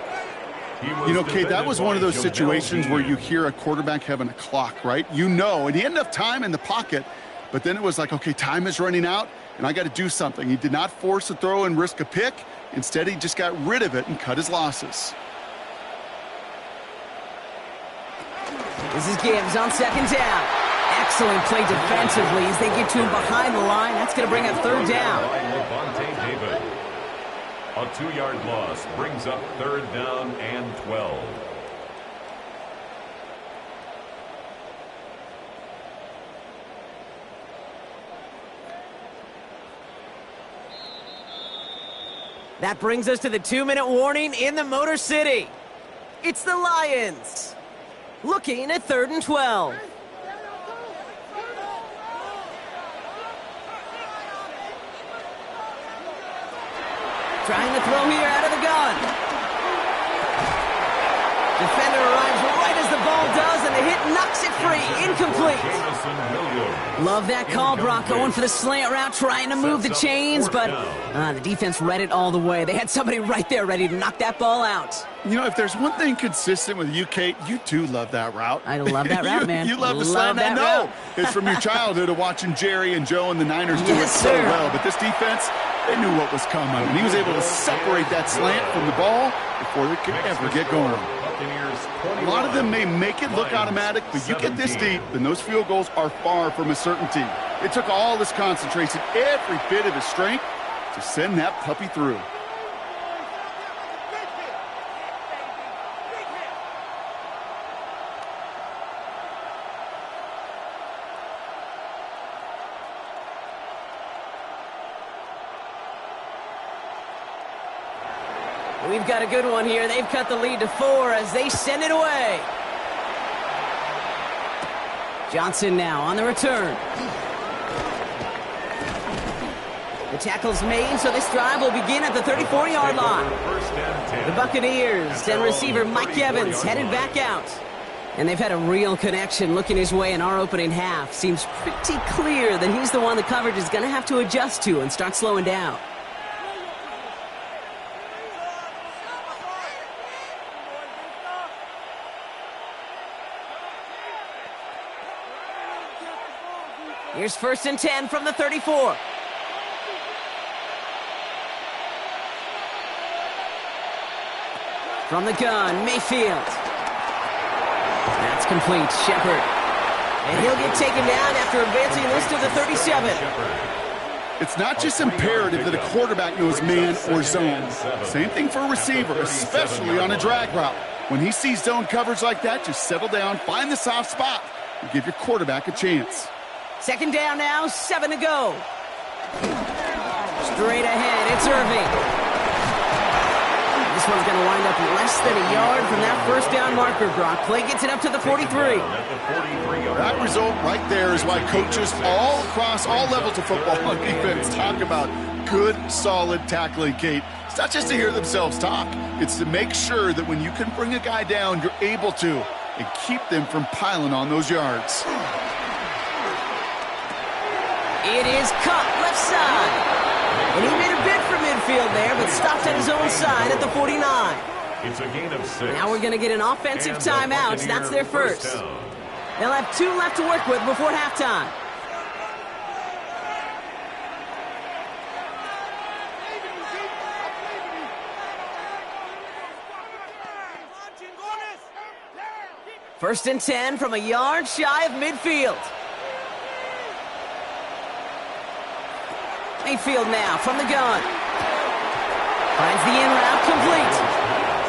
You know, Kate, that was one of those situations where you hear a quarterback having a clock, right? You know, and he had enough time in the pocket, but then it was like, okay, time is running out, and I got to do something. He did not force a throw and risk a pick. Instead, he just got rid of it and cut his losses. This is Gibbs on 2nd down. Excellent play defensively as they get to him behind the line. That's going to bring up 3rd down. A 2-yard loss brings up 3rd down and 12. That brings us to the 2-minute warning in the Motor City. It's the Lions looking at 3rd and 12. Trying to throw here out of the gun. Defender arrives right as the ball does, and the hit knocks it free. Incomplete. Love that call, Brock. Going for the slant route, trying to move the chains, but the defense read it all the way. They had somebody right there ready to knock that ball out. You know, if there's one thing consistent with you, Kate, you do love that route. I love that route, man. You love the slant. I know. It's from your childhood of watching Jerry and Joe and the Niners do it so well. But this defense, they knew what was coming. And he was able to separate that slant from the ball before it could ever get going. A lot of them may make it look automatic, but you get this deep, and those field goals are far from a certainty. It took all his concentration, every bit of his strength, to send that puppy through. We've got a good one here. They've cut the lead to 4 as they send it away. Johnson now on the return. The tackle's made, so this drive will begin at the 34-yard line. The Buccaneers and receiver Mike Evans headed back out. And they've had a real connection looking his way in our opening half. Seems pretty clear that he's the one the coverage is going to have to adjust to and start slowing down. Here's 1st and 10 from the 34. From the gun, Mayfield. That's complete. Shepard. And he'll get taken down after advancing this to the 37. It's not just imperative that a quarterback knows man or zone. Same thing for a receiver, especially on a drag route. When he sees zone coverage like that, just settle down, find the soft spot, and give your quarterback a chance. 2nd down now, 7 to go. Straight ahead, it's Irving. This one's going to wind up less than a yard from that 1st down marker, Brock. Play gets it up to the 43. That result right there is why coaches all across all levels of football on defense talk about good, solid tackling, Kate. It's not just to hear themselves talk. It's to make sure that when you can bring a guy down, you're able to, and keep them from piling on those yards. It is cut left side. And he made a bid for midfield there, but stopped at his own side at the 49. It's a gain of 6. Now we're going to get an offensive timeout. That's their first. They'll have 2 left to work with before halftime. First and 10 from a yard shy of midfield. Mayfield now from the gun. Finds the in route complete.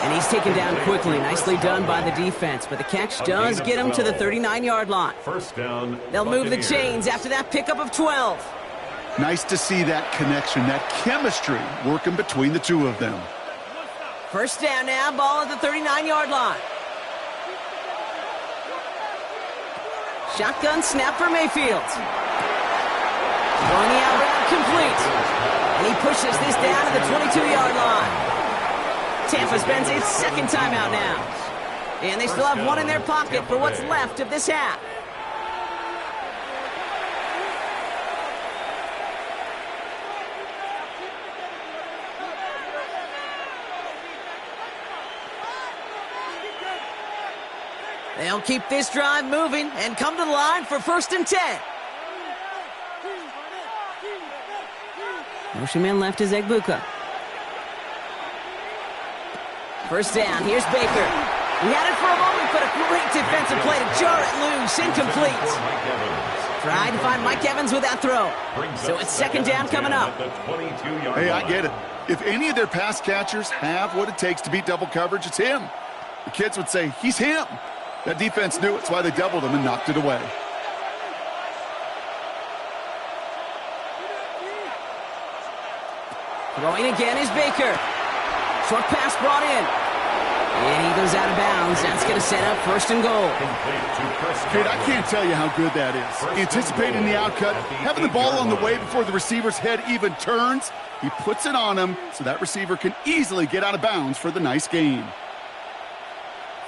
And he's taken down quickly. Nicely done by the defense. But the catch does get him to the 39-yard line. 1st down. They'll move the chains after that pickup of 12. Nice to see that connection, that chemistry working between the two of them. 1st down now, ball at the 39-yard line. Shotgun snap for Mayfield. Going the out route complete. And he pushes this down to the 22-yard line. Tampa spends its 2nd timeout now. And they still have 1 in their pocket for what's left of this half. They'll keep this drive moving and come to the line for 1st and 10. Motion man left is Egbuka. 1st down, here's Baker. He had it for a moment, but a great defensive play to jar it loose. Incomplete. Tried to find Mike Evans with that throw. So it's 2nd down coming up. Hey, I get it. If any of their pass catchers have what it takes to beat double coverage, it's him. The kids would say, he's him. That defense knew it's why they doubled him and knocked it away. Throwing again is Baker. Short pass brought in. And he goes out of bounds. That's going to set up 1st and goal. Kate, I can't tell you how good that is. Anticipating the outcut, having the ball on the way before the receiver's head even turns. He puts it on him so that receiver can easily get out of bounds for the nice gain.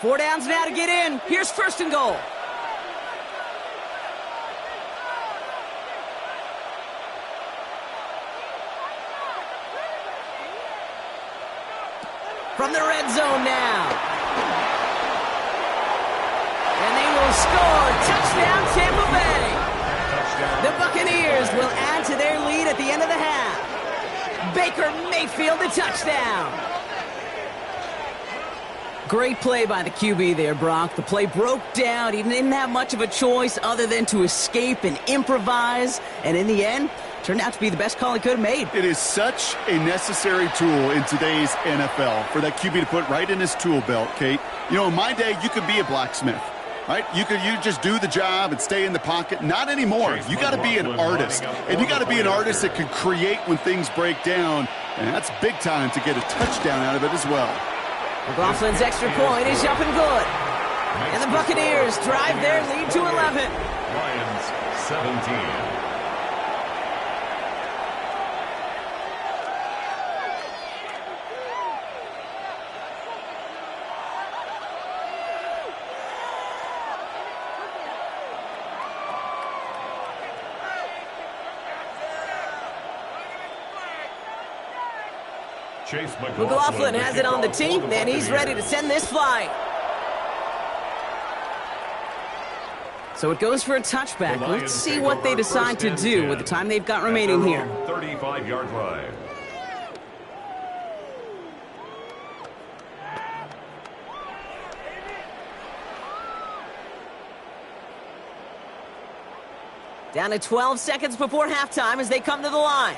4 downs now to get in. Here's 1st and goal. From the red zone now. And they will score. Touchdown, Tampa Bay. The Buccaneers will add to their lead at the end of the half. Baker Mayfield, a touchdown. Great play by the QB there, Brock. The play broke down. He didn't have much of a choice other than to escape and improvise. And in the end, turned out to be the best call he could have made. It is such a necessary tool in today's NFL for that QB to put right in his tool belt, Kate. You know, in my day, you could be a blacksmith, right? You just do the job and stay in the pocket. Not anymore. You got to be an artist. And you got to be an artist that can create when things break down. And that's big time to get a touchdown out of it as well. McLaughlin's extra point is up and good. And the Buccaneers drive their lead to 11. Lions 17. McLaughlin has it on the tee, and he's ready to send this flying. So it goes for a touchback. Let's see what they decide to do with the time they've got remaining here. 35-yard line. Down to 12 seconds before halftime as they come to the line.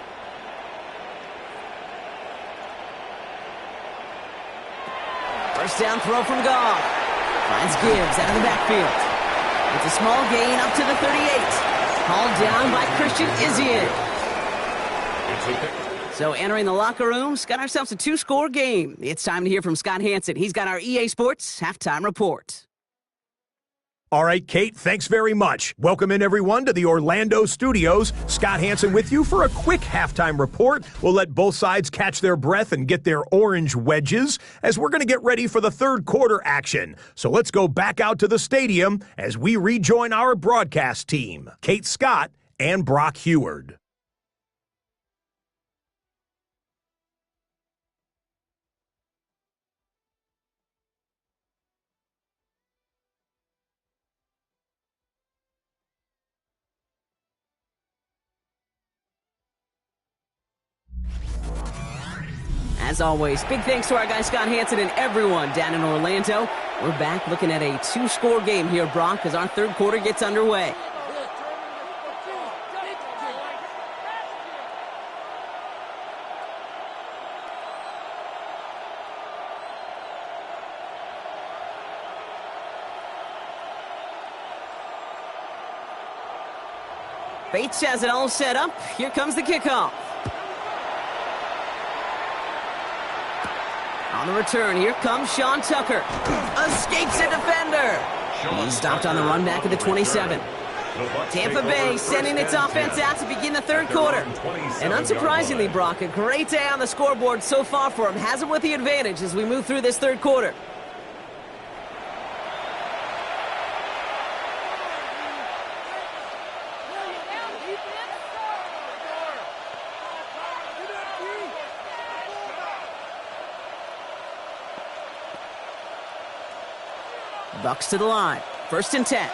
First down throw from Goff. Finds Gibbs out of the backfield. It's a small gain up to the 38. Called down by Christian Izien. So entering the locker room, got ourselves a 2-score game. It's time to hear from Scott Hansen. He's got our EA Sports halftime report. All right, Kate, thanks very much. Welcome in, everyone, to the Orlando studios. Scott Hansen with you for a quick halftime report. We'll let both sides catch their breath and get their orange wedges as we're going to get ready for the third quarter action. So let's go back out to the stadium as we rejoin our broadcast team, Kate Scott and Brock Heward. As always, big thanks to our guy Scott Hansen and everyone down in Orlando. We're back looking at a 2-score game here, Brock, as our third quarter gets underway. Bates has it all set up. Here comes the kickoff. On the return, here comes Sean Tucker. Escapes a defender. He's stopped on the run back at the 27. Tampa Bay sending its offense out to begin the third quarter. And unsurprisingly, Brock, a great day on the scoreboard so far for him. Has him with the advantage as we move through this third quarter. Bucks to the line. 1st and 10.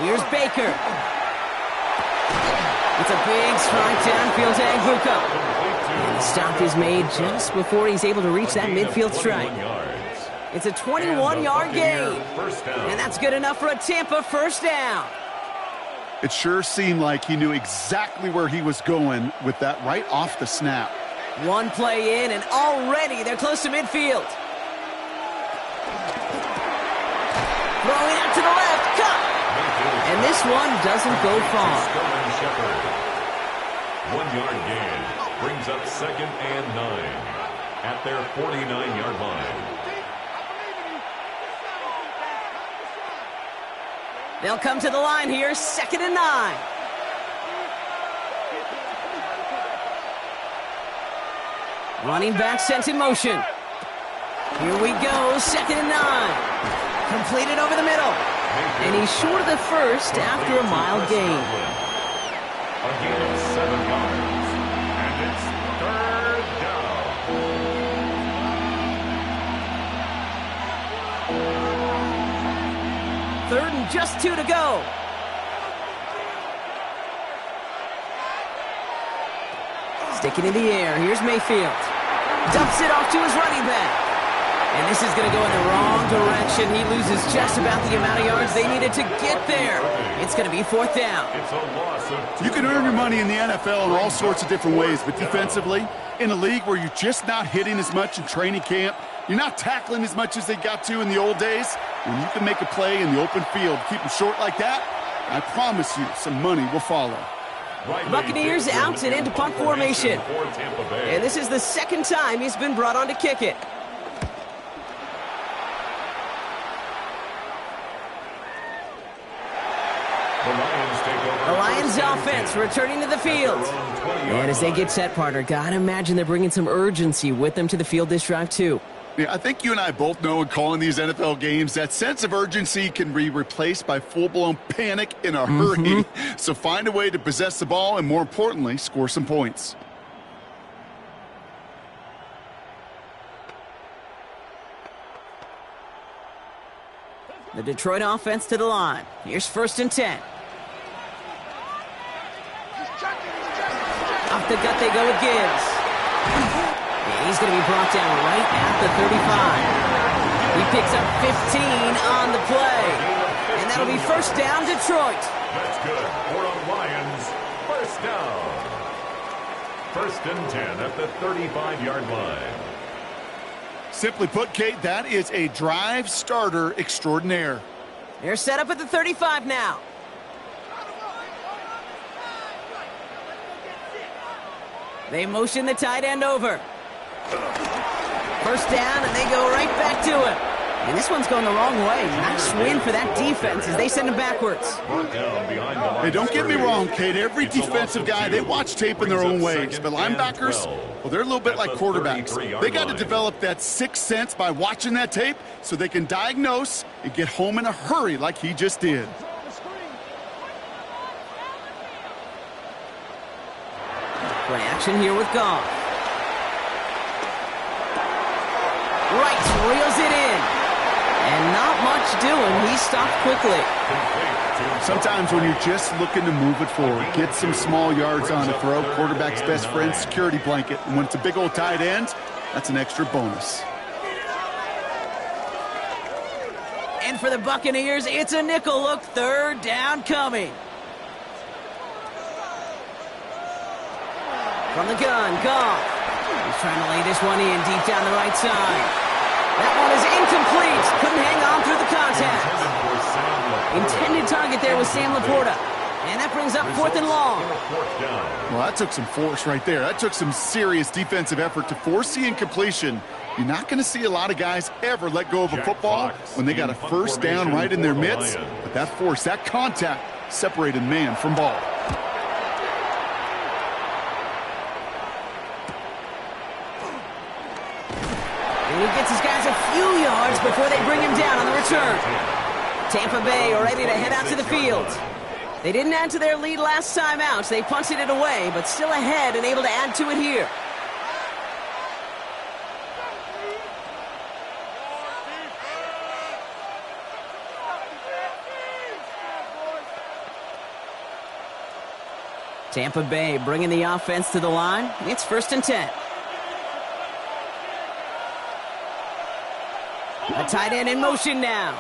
Here's Baker. It's a big strike downfield to Agbuka. And the stop is made just before he's able to reach that midfield strike. It's a 21-yard gain. And that's good enough for a Tampa first down. It sure seemed like he knew exactly where he was going with that right off the snap. One play in, and already they're close to midfield. Throwing out to the left, cut! And this one doesn't go far. 1-yard gain brings up 2nd and 9 at their 49-yard line. They'll come to the line here, 2nd and 9. Running back sent in motion. Here we go, 2nd and 9. Completed over the middle. And he's short of the first after a mild gain. A gain of 7 yards. And it's 3rd down. Third and just 2 to go. Sticking in the air, here's Mayfield. Dumps it off to his running back. And this is going to go in the wrong direction. He loses just about the amount of yards they needed to get there. It's going to be 4th down. It's a loss of 2 You can earn your money in the NFL in all sorts of different ways, but defensively, in a league where you're just not hitting as much in training camp, you're not tackling as much as they got to in the old days, when you can make a play in the open field, keep them short like that, I promise you some money will follow. Buccaneers out and into punt formation. And this is the 2nd time he's been brought on to kick it. The Lions offense returning to the field. And as they get set, partner, gotta imagine they're bringing some urgency with them to the field this drive too. Yeah, I think you and I both know in calling these NFL games that sense of urgency can be replaced by full-blown panic in a hurry. So find a way to possess the ball and, more importantly, score some points. The Detroit offense to the line. Here's 1st and 10. Off the gut they go with Gibbs. Yeah, he's going to be brought down right at the 35. He picks up 15 on the play. And that'll be 1st down, Detroit. That's good. For the Lions, 1st down. 1st and 10 at the 35-yard line. Simply put, Kate, that is a drive starter extraordinaire. They're set up at the 35 now. They motion the tight end over. 1st down, and they go right back to him. And this one's going the wrong way. Nice win for that defense as they send him backwards. Hey, don't get me wrong, Kate. Every defensive guy, they watch tape in their own ways. But linebackers, well, they're a little bit like quarterbacks. They got to develop that sixth sense by watching that tape so they can diagnose and get home in a hurry like he just did. Play action here with Goff. Right, reels it in. And not much doing. He stopped quickly. Sometimes when you're just looking to move it forward, get some small yards on the throw, quarterback's best friend, security blanket. And when it's a big old tight end, that's an extra bonus. And for the Buccaneers, it's a nickel look. 3rd down coming. From the gun, Goff. He's trying to lay this one in deep down the right side. That one is incomplete. Couldn't hang on through the contact. Intended target there was Sam Laporta. And that brings up 4th and long. Well, that took some force right there. That took some serious defensive effort to force the incompletion. You're not going to see a lot of guys ever let go of a football when they got a 1st down right in their midst. But that force, that contact, separated man from ball. And he gets his guys a few yards before they bring him down on the return. Tampa Bay are ready to head out to the field. They didn't add to their lead last time out. They punted it away, but still ahead and able to add to it here. Tampa Bay bringing the offense to the line. It's 1st and 10. A tight end in motion now.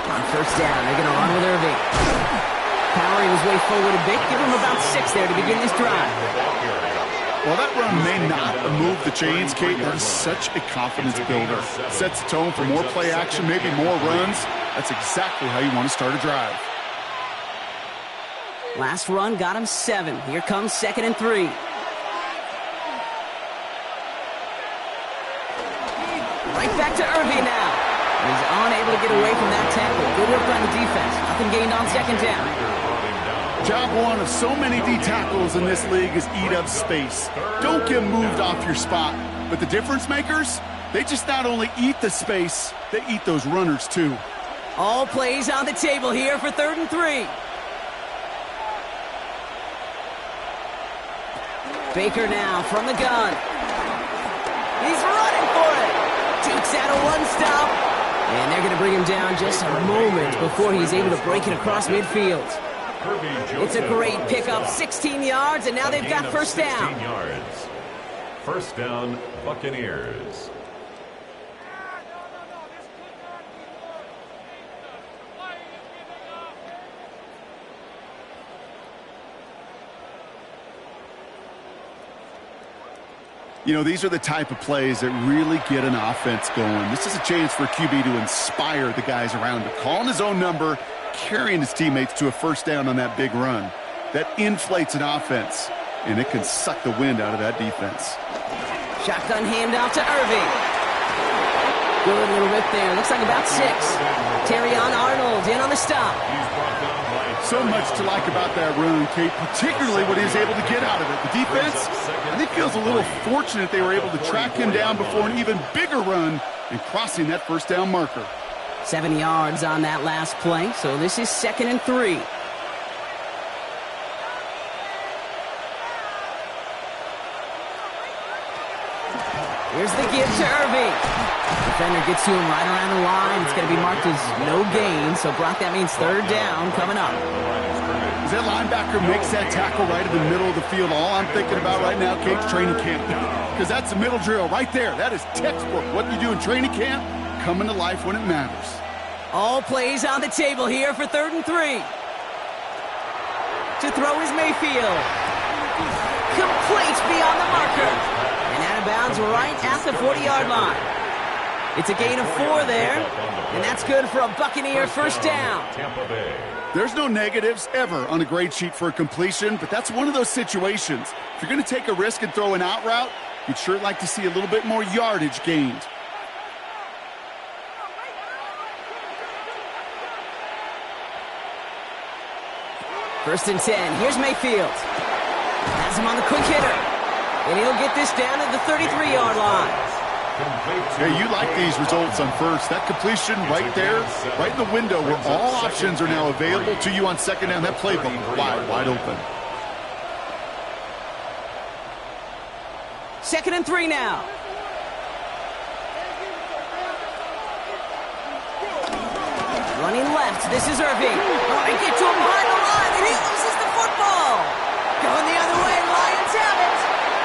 On 1st down, they're going to run with Irving. Powering his way forward a bit. Give him about 6 there to begin this drive. Well, that run may not move the chains, Kate. That is such a confidence builder. Sets the tone for more play action, maybe more runs. That's exactly how you want to start a drive. Last run got him 7. Here comes 2nd and 3. Right back to Irving now. He's unable to get away from that tackle. Good work on the defense. Nothing gained on 2nd down. Job one of so many D tackles in this league is eat up space. Don't get moved off your spot. But the difference makers, they just not only eat the space, they eat those runners too. All plays on the table here for 3rd and 3. Baker now from the gun. He's running for it. Takes out a one-stop. And they're going to bring him down just a moment before he's able to break it across midfield. It's a great pickup, 16 yards, and now they've got 1st down. 16 yards. 1st down, Buccaneers. You know, these are the type of plays that really get an offense going. This is a chance for a QB to inspire the guys around him. Calling his own number, carrying his teammates to a 1st down on that big run. That inflates an offense, and it can suck the wind out of that defense. Shotgun handoff to Irving. Good little rip there. Looks like about 6. Terrion Arnold in on the stop. So much to like about that run, Kate, particularly what he was able to get out of it. The defense, I think, feels a little fortunate they were able to track him down before an even bigger run and crossing that first down marker. 7 yards on that last play, so this is 2nd and 3. Here's the give to Irving. Defender gets to him right around the line. It's going to be marked as no gain, so Brock, that means 3rd down coming up. As that linebacker makes that tackle right in the middle of the field, all I'm thinking about right now, Kate's training camp. Because that's the middle drill right there. That is textbook. What you do in training camp, coming to life when it matters. All plays on the table here for 3rd and 3. To throw is Mayfield. Complete beyond the marker. And out of bounds right at the 40-yard line. It's a gain of 4 there, and that's good for a Buccaneer first down. There's no negatives ever on a grade sheet for a completion, but that's one of those situations. If you're going to take a risk and throw an out route, you'd sure like to see a little bit more yardage gained. First and 10. Here's Mayfield. Has him on the quick hitter. And he'll get this down at the 33-yard line. Yeah, you like these results on first. That completion right there, right in the window where all options are now available to you on 2nd down. That playbook wide open. 2nd and 3 now. Running left. This is Irving. Oh, they get to him behind the line, and he loses the football. Going the other way. Lions have it.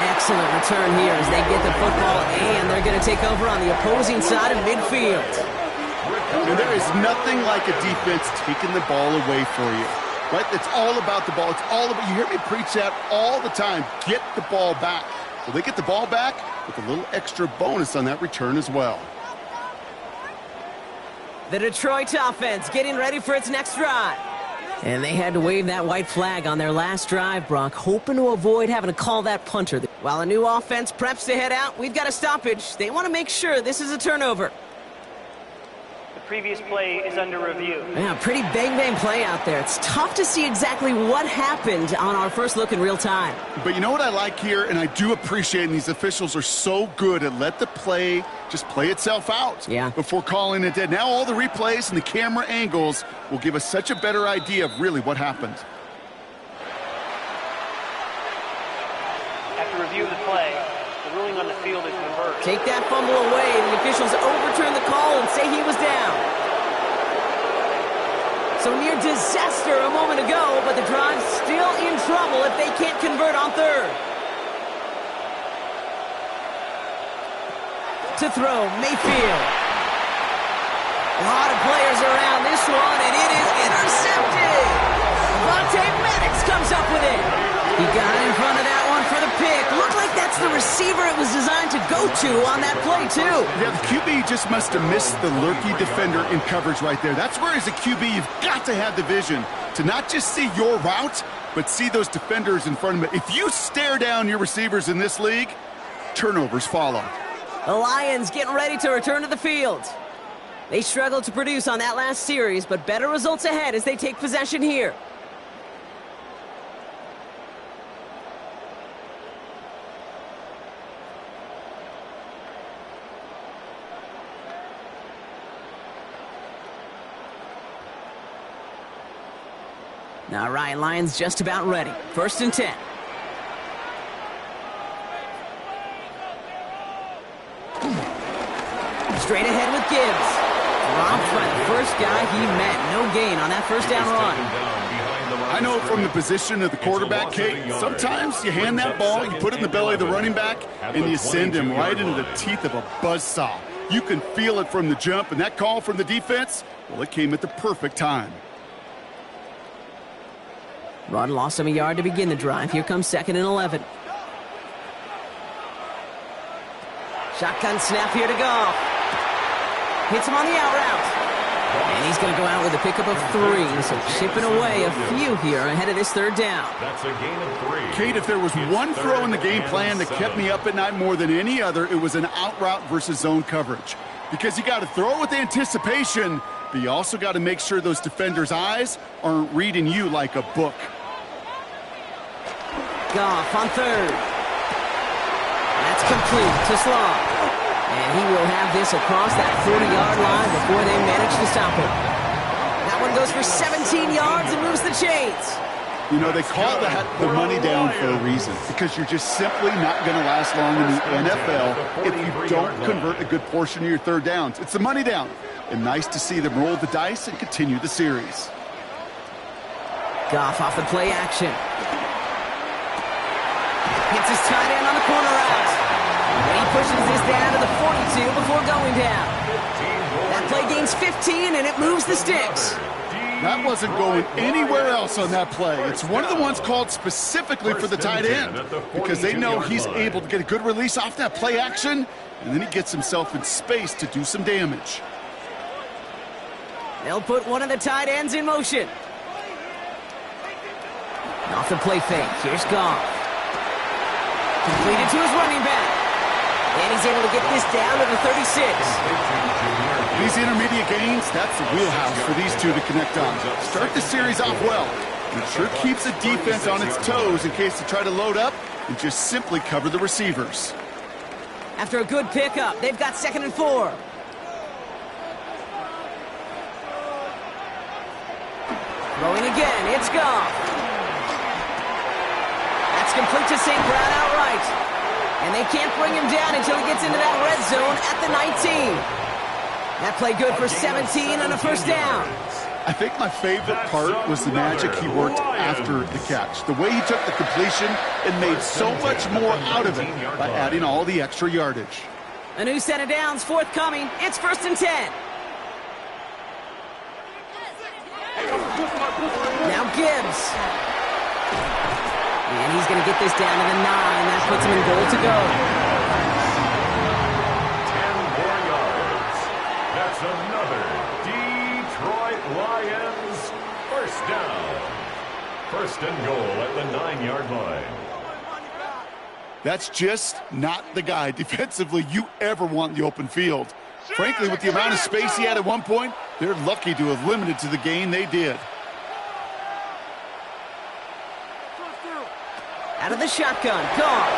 Excellent return here as they get the football, and they're going to take over on the opposing side of midfield. And there is nothing like a defense taking the ball away for you. Right? It's all about the ball. It's all about, you hear me preach that all the time. Get the ball back. Well, they get the ball back with a little extra bonus on that return as well. The Detroit offense getting ready for its next drive. And they had to wave that white flag on their last drive, Brock, hoping to avoid having to call that punter. While a new offense preps to head out, we've got a stoppage. They want to make sure this is a turnover. The previous play is under review. Yeah, pretty bang-bang play out there. It's tough to see exactly what happened on our first look in real time. But you know what I like here, and I do appreciate, and these officials are so good at let the play just play itself out before calling it dead. Now all the replays and the camera angles will give us such a better idea of really what happened. After review of the play, the ruling on the field is reversed. Take that fumble away, and the officials overturn the call and say he was down. So near disaster a moment ago, but the drive's still in trouble if they can't convert on 3rd. To throw, Mayfield. A lot of players around this one, and it is intercepted. Madden comes up with it. He got in front of that one for the pick. Looked like that's the receiver it was designed to go to on that play, too. Yeah, the QB just must have missed the lurky defender in coverage right there. That's where, as a QB, you've got to have the vision to not just see your route, but see those defenders in front of it. If you stare down your receivers in this league, turnovers follow. The Lions getting ready to return to the field. They struggled to produce on that last series, but better results ahead as they take possession here. All right, Lions just about ready. 1st and 10. Straight ahead with Gibbs. Dropped by the first guy he met. No gain on that first down run. I know from the position of the quarterback, Kate, sometimes you hand that ball, you put it in the belly of the running back, and you send him right into the teeth of a buzzsaw. You can feel it from the jump, and that call from the defense, well, it came at the perfect time. Rod lost him a yard to begin the drive. Here comes 2nd and 11. Shotgun snap here to Goff. Hits him on the out route. And he's going to go out with a pickup of 3. So chipping away a few here ahead of this 3rd down. That's a gain of 3. Kate, if there was one throw in the game plan that kept me up at night more than any other, it was an out route versus zone coverage. because you got to throw it with anticipation, but you also got to make sure those defenders' eyes aren't reading you like a book. Goff on third. That's complete to Slaw. And he will have this across that 40-yard line before they manage to stop him. That one goes for 17 yards and moves the chains. You know, they call that the money down for a reason, because you're just simply not going to last long in the NFL if you don't convert a good portion of your third downs. It's the money down. And nice to see them roll the dice and continue the series. Goff off the play action. Hits his tight end on the corner route. And he pushes this down to the 42 before going down. That play gains 15, and it moves the sticks. That wasn't going anywhere else on that play. It's one of the ones called specifically for the tight end, because they know he's able to get a good release off that play action, and then he gets himself in space to do some damage. They'll put one of the tight ends in motion. Off the play fake. Here's Goff. Completed to his running back. And he's able to get this down to the 36. These intermediate gains, that's the wheelhouse for these two to connect on. Start the series off well. It sure keeps the defense on its toes in case they try to load up and just simply cover the receivers. After a good pickup, they've got 2nd and 4. Throwing again, it's Goff. That's complete to St. Brown outright. And they can't bring him down until he gets into that red zone at the 19. That play good for 17 and a first down. I think my favorite part was the magic he worked after the catch. The way he took the completion and made so much more out of it by adding all the extra yardage. A new set of downs forthcoming. It's 1st and 10. Now Gibbs. And he's going to get this down to the 9. That puts him in goal to go. 10 more yards. That's another Detroit Lions first down. 1st and goal at the 9-yard line. That's just not the guy defensively you ever want in the open field. Frankly, with the amount of space he had at one point, they're lucky to have limited to the gain they did. Out of the shotgun, Goff.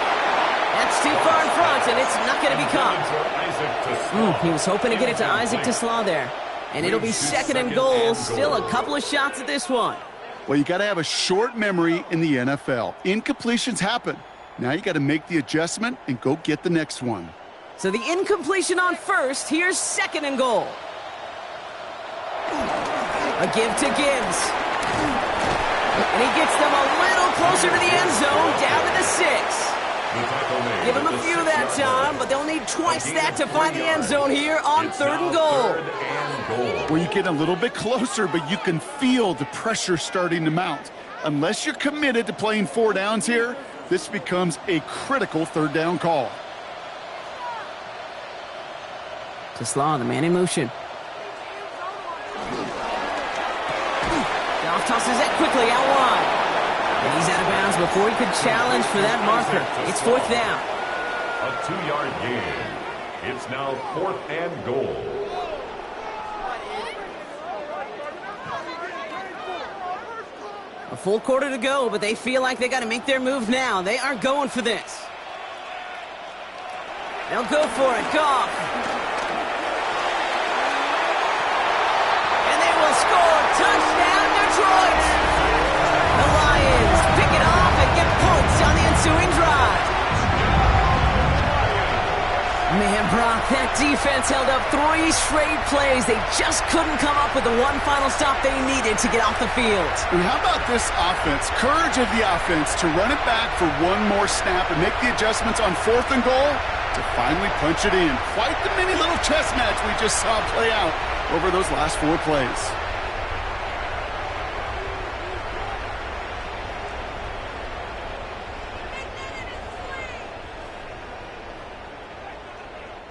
That's too far in front, and it's not going to be caught. He was hoping to get it to Isaac Teslaw there. And it'll be 2nd and goal. Still a couple of shots at this one. Well, you got to have a short memory in the NFL. Incompletions happen. Now you got to make the adjustment and go get the next one. So the incompletion on first. Here's 2nd and goal. A give to Gibbs. And he gets them a little closer to the end zone, down to the 6. Give him a few that time, but they'll need twice that to find the end zone here on 3rd and goal. Well, you get a little bit closer, but you can feel the pressure starting to mount. Unless you're committed to playing 4 downs here, this becomes a critical 3rd down call. Teslaw, the man in motion. Goff tosses it quickly out wide. And he's out of bounds before he could challenge for that marker. It's 4th down. A 2-yard gain. It's now 4th and goal. A full quarter to go, but they feel like they got to make their move now. They are going for this. They'll go for it. Goff. And they will score. Touchdown, Detroit. The Lions pick it off and get points on the ensuing drive. Man, Brock, that defense held up 3 straight plays. They just couldn't come up with the one final stop they needed to get off the field. And how about this offense? Courage of the offense to run it back for one more snap and make the adjustments on 4th and goal to finally punch it in. Quite the mini little chess match we just saw play out over those last 4 plays.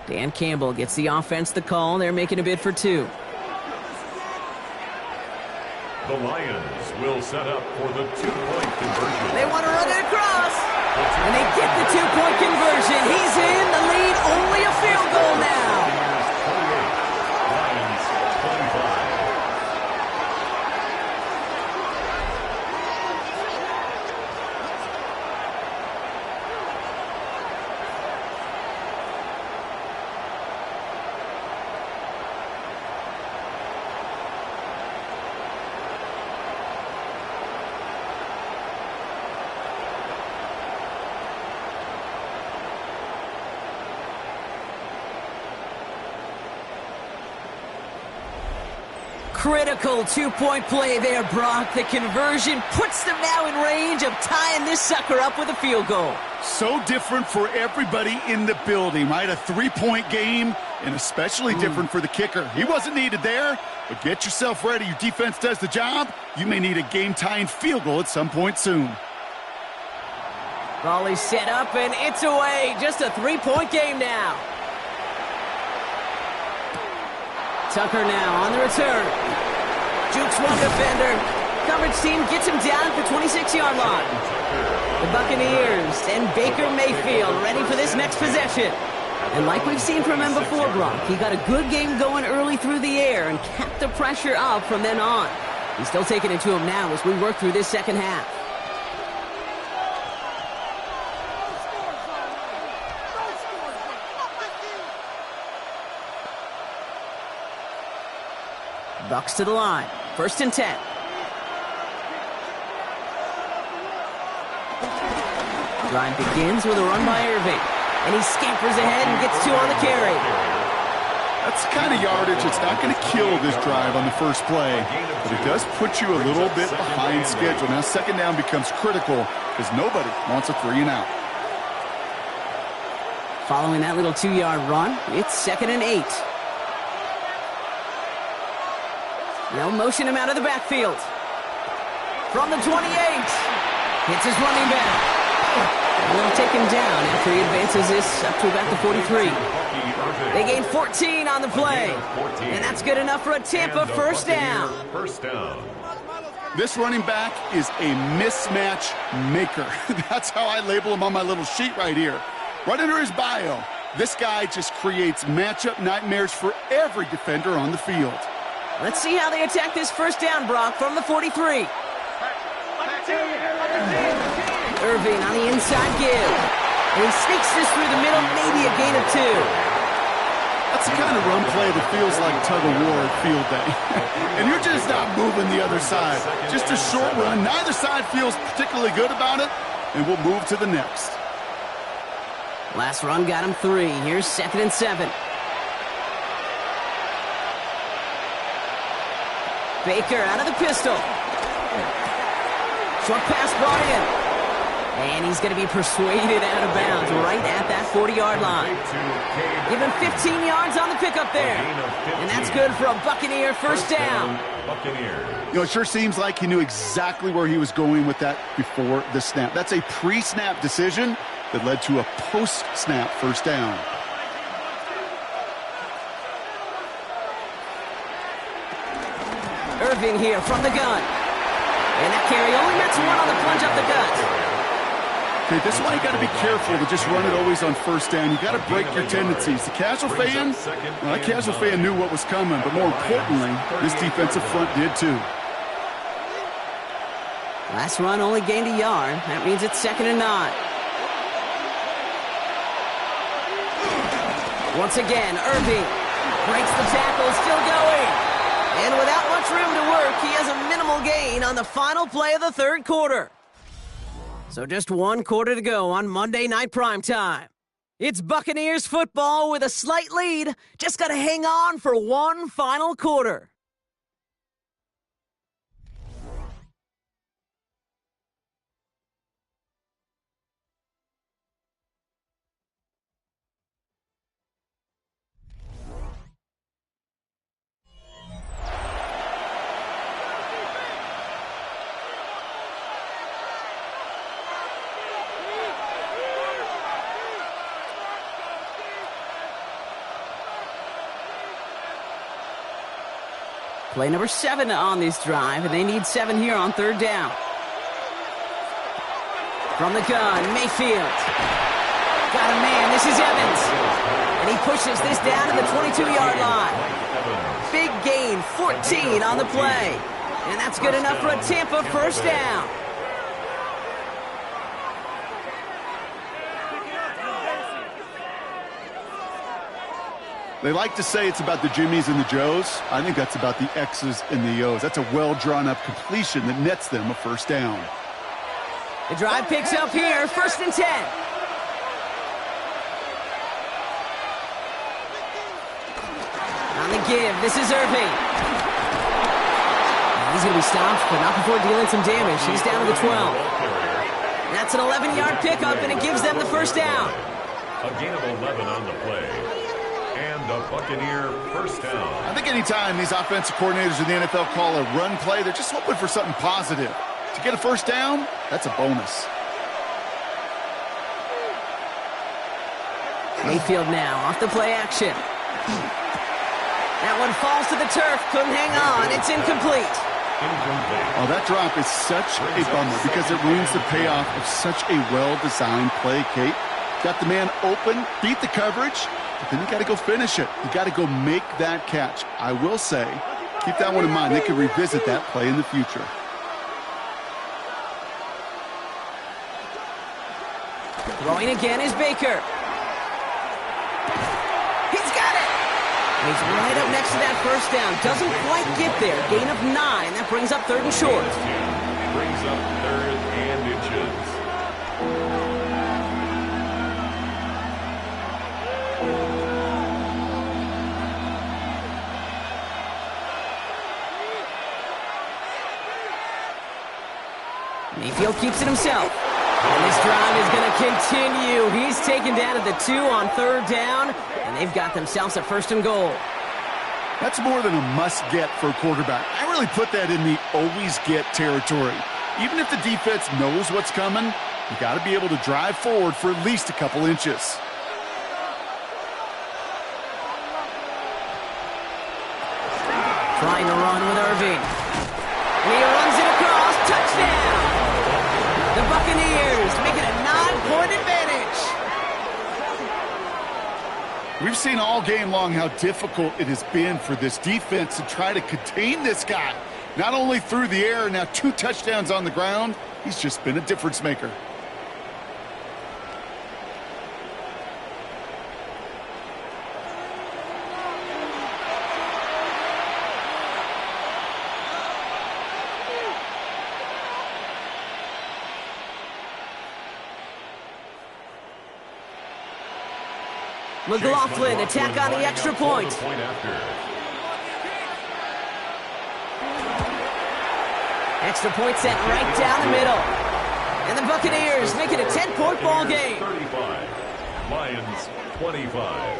Dan Campbell gets the offense the call. They're making a bid for 2. The Lions will set up for the 2-point conversion. They want to run it across. And they get the 2-point conversion. He's in the lead. Only a field goal now. Critical two-point play there, Brock. The conversion puts them now in range of tying this sucker up with a field goal. So different for everybody in the building, right? A three-point game, and especially different for the kicker. He wasn't needed there, but get yourself ready. Your defense does the job. You may need a game-tying field goal at some point soon. Ball is set up, and it's away. Just a three-point game now. Tucker now on the return. Jukes one defender. Coverage team gets him down at the 26-yard line. The Buccaneers and Baker Mayfield ready for this next possession. And like we've seen from him before, Brock, he got a good game going early through the air and kept the pressure up from then on. He's still taking it to him now as we work through this second half. Bucks to the line. 1st and 10. Drive begins with a run by Irving. And he scampers ahead and gets 2 on the carry. That's the kind of yardage that's not going to kill this drive on the first play, but it does put you a little bit behind schedule. Now, second down becomes critical because nobody wants a 3 and out. Following that little 2-yard run, it's 2nd and 8. They'll motion him out of the backfield. From the 28. Hits his running back. And they'll take him down after he advances this up to about the 43. They gain 14 on the play. And that's good enough for a Tampa first down. This running back is a mismatch maker. That's how I label him on my little sheet right here. Right under his bio, this guy just creates matchup nightmares for every defender on the field. Let's see how they attack this first down, Brock, from the 43. Irving on the inside give. And he sneaks this through the middle, maybe a gain of 2. That's the kind of run play that feels like tug-of-war at field day. And you're just not moving the other side. Just a short run. Neither side feels particularly good about it, and we'll move to the next. Last run got him 3. Here's 2nd and 7. Baker out of the pistol. Short pass brought in. And he's going to be persuaded out of bounds right at that 40-yard line. Give him 15 yards on the pickup there. And that's good for a Buccaneer first down. You know, it sure seems like he knew exactly where he was going with that before the snap. That's a pre-snap decision that led to a post-snap first down. Irving here from the gun. And that carry only gets 1 on the plunge up the gut. Okay, this is why you got to be careful to just run it always on first down. You got to break your tendencies. The casual fan, well, that casual fan knew what was coming, but more importantly, this defensive front did too. Last run only gained a yard. That means it's 2nd and 9. Once again, Irving breaks the tackle, still going. And without much room to work, he has a minimal gain on the final play of the third quarter. So just 1 quarter to go on Monday Night Primetime. It's Buccaneers football with a slight lead. Just got to hang on for 1 final quarter. Play number 7 on this drive, and they need 7 here on 3rd down. From the gun, Mayfield. Got a man, this is Evans. And he pushes this down to the 22-yard line. Big gain, 14 on the play. And that's good enough for a Tampa first down. They like to say it's about the Jimmies and the Joes. I think that's about the X's and the O's. That's a well-drawn-up completion that nets them a first down. The drive picks up here, 1st and 10. On the give, this is Irving. He's going to be stopped, but not before dealing some damage. He's down to the 12. That's an 11-yard pickup, and it gives them the first down. A gain of 11 on the play. And a Buccaneer first down. I think anytime these offensive coordinators in the NFL call a run play, they're just hoping for something positive. To get a first down, that's a bonus. Mayfield now off the play action. That one falls to the turf. Couldn't hang on. It's incomplete. Oh, that drop is such a bummer because it ruins the payoff of such a well-designed play, Kate. Got the man open, beat the coverage, but then you got to go finish it. You got to go make that catch. I will say, keep that one in mind. They could revisit that play in the future. Throwing again is Baker. He's got it. He's right up next to that first down. Doesn't quite get there. Gain of 9. That brings up 3rd and short. Brings up 3rd and inches. Mayfield keeps it himself. And this drive is going to continue. He's taken down at the 2 on 3rd down, and they've got themselves a 1st and goal. That's more than a must-get for a quarterback. I really put that in the always-get territory. Even if the defense knows what's coming, you got to be able to drive forward for at least a couple inches. Trying to run with Irving. And he runs it across. Touchdown! The Buccaneers make it a 9-point advantage. We've seen all game long how difficult it has been for this defense to try to contain this guy. Not only through the air, now 2 touchdowns on the ground. He's just been a difference maker. McLaughlin attack on the extra point. Extra point set right down the middle. And the Buccaneers make it a 10-point ball game. 35. Lions 25.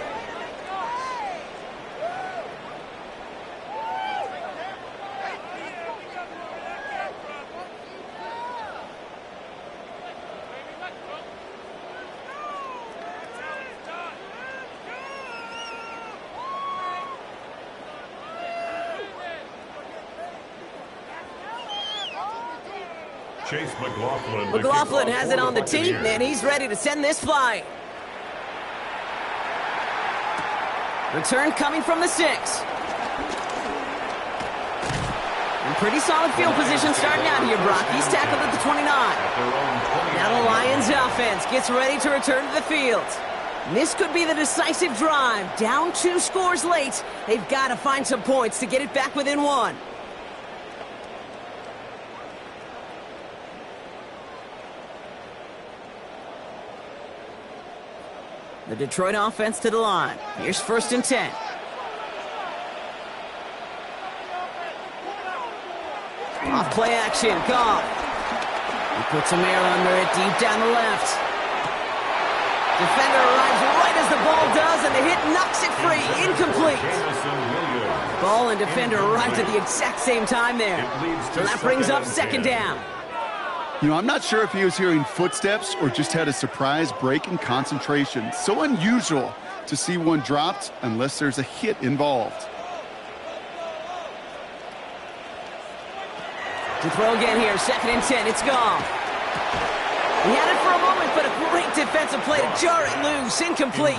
Chase McLaughlin. McLaughlin has it on the tee, and he's ready to send this flying. Return coming from the 6. And pretty solid field position starting out here, Brock. He's tackled at the 29. Now the Lions offense gets ready to return to the field. This could be the decisive drive. Down 2 scores late. They've got to find some points to get it back within 1. The Detroit offense to the line. Here's 1st and 10. Off play action, Goff. He puts some air under it deep down the left. Defender arrives right as the ball does, and the hit knocks it free. Incomplete. Ball and defender arrived at the exact same time there. So that brings up 2nd down. You know, I'm not sure if he was hearing footsteps or just had a surprise break in concentration. So unusual to see one dropped unless there's a hit involved. To throw again here, 2nd and 10, it's Goff. He had it for a moment, but a great defensive play to jar it loose, incomplete.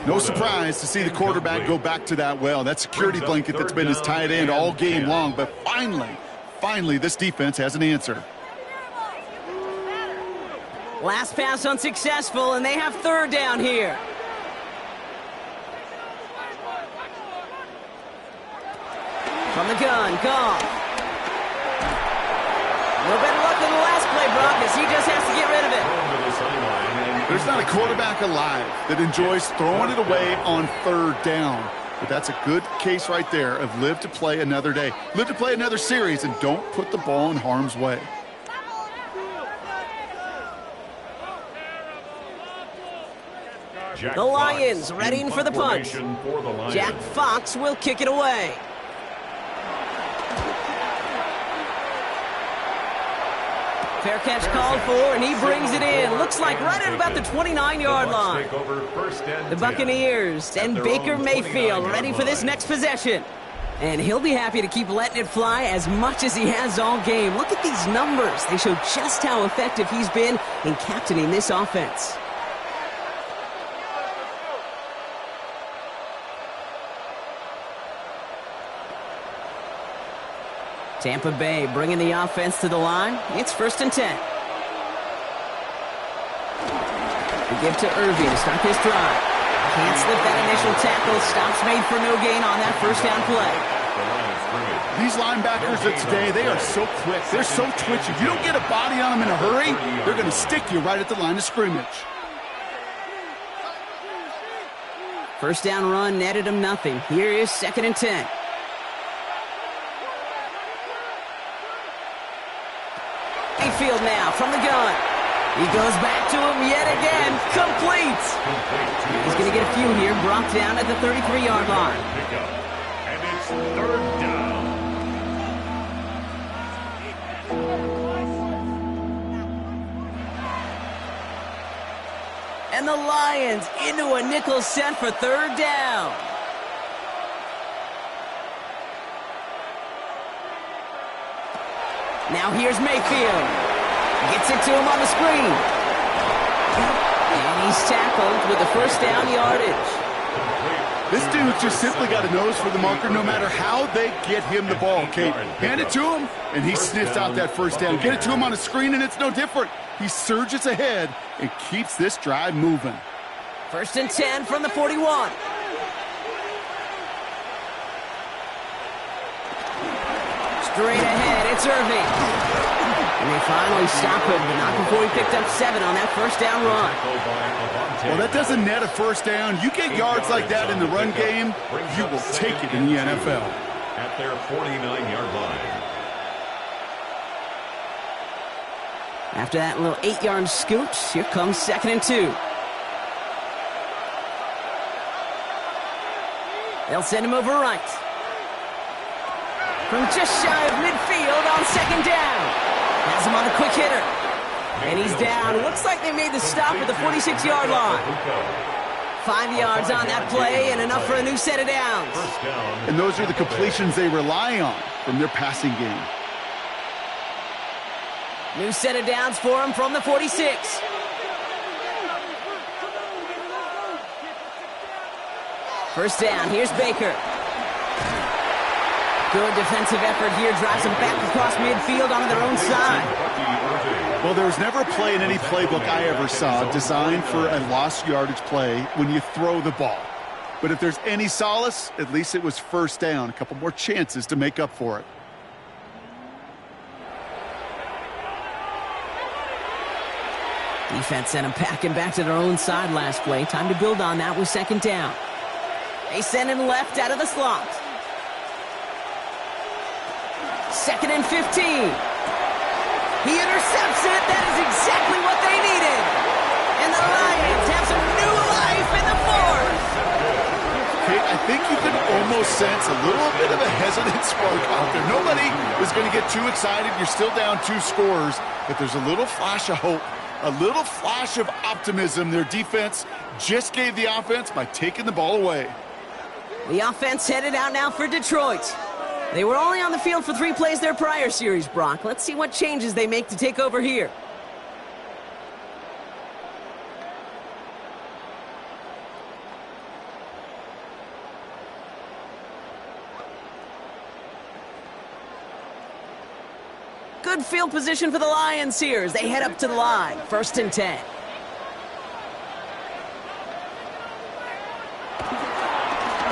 No surprise to see the quarterback go back to that well. That security blanket that's been his tight end all game long, but finally, this defense has an answer. Last pass unsuccessful, and they have 3rd down here. From the gun, Goff. No better luck than the last play, Brock, as he just has to get rid of it. There's not a quarterback alive that enjoys throwing it away on 3rd down. But that's a good case right there of live to play another day. Live to play another series and don't put the ball in harm's way. The Lions readying for the punt. Jack Fox will kick it away. Fair catch called for, and he brings it in. Looks like right at about the 29-yard line. The Buccaneers and Baker Mayfield ready for this next possession. And he'll be happy to keep letting it fly as much as he has all game. Look at these numbers. They show just how effective he's been in captaining this offense. Tampa Bay bringing the offense to the line. It's 1st and 10. We give to Irving to start this drive. Can't slip that initial tackle. Stops made for no gain on that first down play. These linebackers of today, they are so quick. They're so twitchy. You don't get a body on them in a hurry, they're going to stick you right at the line of scrimmage. First down run netted him nothing. Here is 2nd and 10. Mayfield now from the gun. He goes back to him yet again. Complete. He's going to get a few here. Brought down at the 33-yard line. And it's 3rd down. And the Lions into a nickel set for 3rd down. Now here's Mayfield. Gets it to him on the screen. And he's tackled with the first down yardage. This dude just simply got a nose for the marker no matter how they get him the ball, Kate. Hand it to him, and he sniffs out that first down. Get it to him on a screen, and it's no different. He surges ahead and keeps this drive moving. 1st and 10 from the 41. Straight ahead, it's Irving. And they finally stop him, but not before he picked up 7 on that first down run. Well, that doesn't net a first down. You get yards like that in the run game, you will take it in the NFL. At their 49-yard line. After that little 8-yard scoot, here comes 2nd and 2. They'll send him over right. From just shy of midfield on 2nd down. Has him on a quick hitter. And he's down. Looks like they made the stop at the 46-yard line. 5 yards on that play and enough for a new set of downs. And those are the completions they rely on from their passing game. New set of downs for him from the 46. First down, here's Baker. Good defensive effort here, drives them back across midfield onto their own side. Well, there was never a play in any playbook I ever saw designed for a lost yardage play when you throw the ball. But if there's any solace, at least it was first down. A couple more chances to make up for it. Defense sent them packing back to their own side last play. Time to build on that with 2nd down. They send him left out of the slot. 2nd and 15. He intercepts it. That is exactly what they needed. And the Lions have some new life in the 4th. Okay, I think you can almost sense a little bit of a hesitant spark out there. Nobody is going to get too excited. You're still down 2 scores, but there's a little flash of hope, a little flash of optimism. Their defense just gave the offense by taking the ball away. The offense headed out now for Detroit. They were only on the field for 3 plays their prior series, Brock. Let's see what changes they make to take over here. Good field position for the Lions here as they head up to the line. 1st and 10.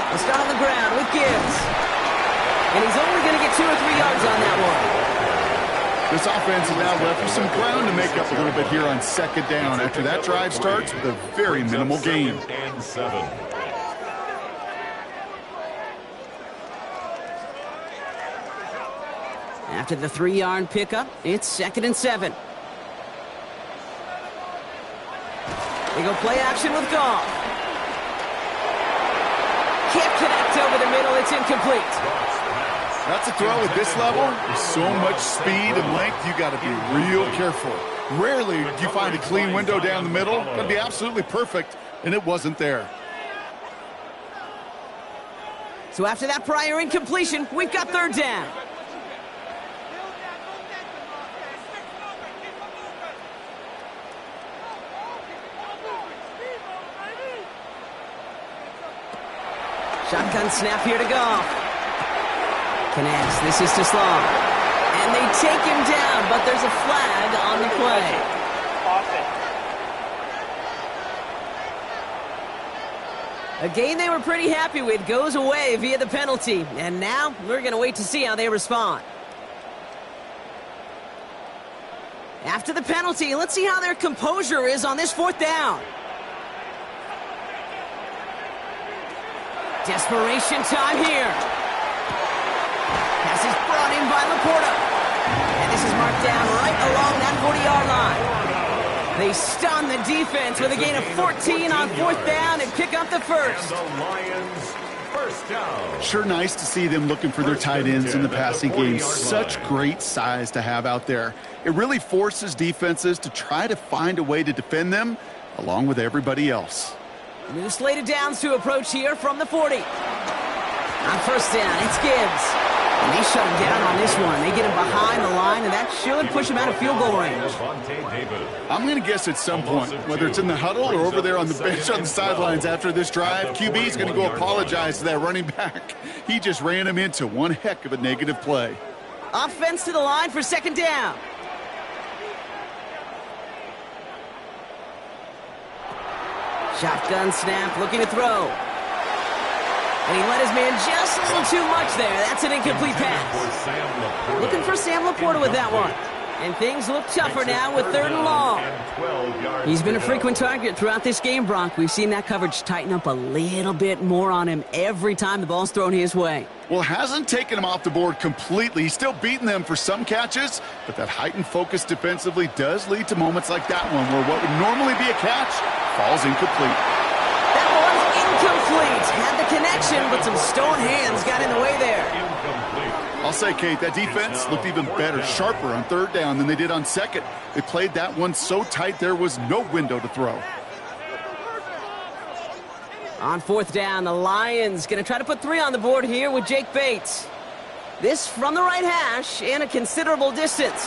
They'll start on the ground with Gibbs. And he's only going to get 2 or 3 yards on that one. This offense is now left with some ground to make up a little bit here on 2nd down. After that drive starts with a very minimal gain. And 7. After the 3-yard pickup, it's 2nd and 7. They go play action with Goff. Can't connect over the middle. It's incomplete. That's a throw at this level. With so much speed and length, you got to be real careful. Rarely do you find a clean window down the middle. Got to be absolutely perfect, and it wasn't there. So after that prior incompletion, we've got 3rd down. Shotgun snap here to Goff. Connects. This is to Slaw. And they take him down, but there's a flag on the play. A game they were pretty happy with goes away via the penalty. And now we're going to wait to see how they respond. After the penalty, let's see how their composure is on this 4th down. Desperation time here. Pass is brought in by Laporta. And this is marked down right along that 40-yard line. They stun the defense with a gain of 14 on 4th down and pick up the first. And the Lions, first down. Sure nice to see them looking for their tight ends in the passing game. Such great size to have out there. It really forces defenses to try to find a way to defend them along with everybody else. New slated downs to approach here from the 40. On 1st down, it's Gibbs. And they shut him down on this one. They get him behind the line, and that should push him out of field goal range. I'm going to guess at some point, whether it's in the huddle or over there on the bench on the sidelines after this drive, QB is going to go apologize to that running back. He just ran him into one heck of a negative play. Offense to the line for 2nd down. Shotgun snap, looking to throw. And he let his man just a little too much there. That's an incomplete pass. Looking for Sam Laporta with that one. And things look tougher now with 3rd and long. He's been a frequent target throughout this game, Brock. We've seen that coverage tighten up a little bit more on him every time the ball's thrown his way. Well, hasn't taken him off the board completely. He's still beating them for some catches, but that heightened focus defensively does lead to moments like that one where what would normally be a catch falls incomplete. That one's incomplete. Had the connection, but some stone hands got in the way there. I'll say, Kate, that defense looked even better, sharper on 3rd down than they did on 2nd. They played that one so tight there was no window to throw. On 4th down, the Lions going to try to put 3 on the board here with Jake Bates. This from the right hash and a considerable distance.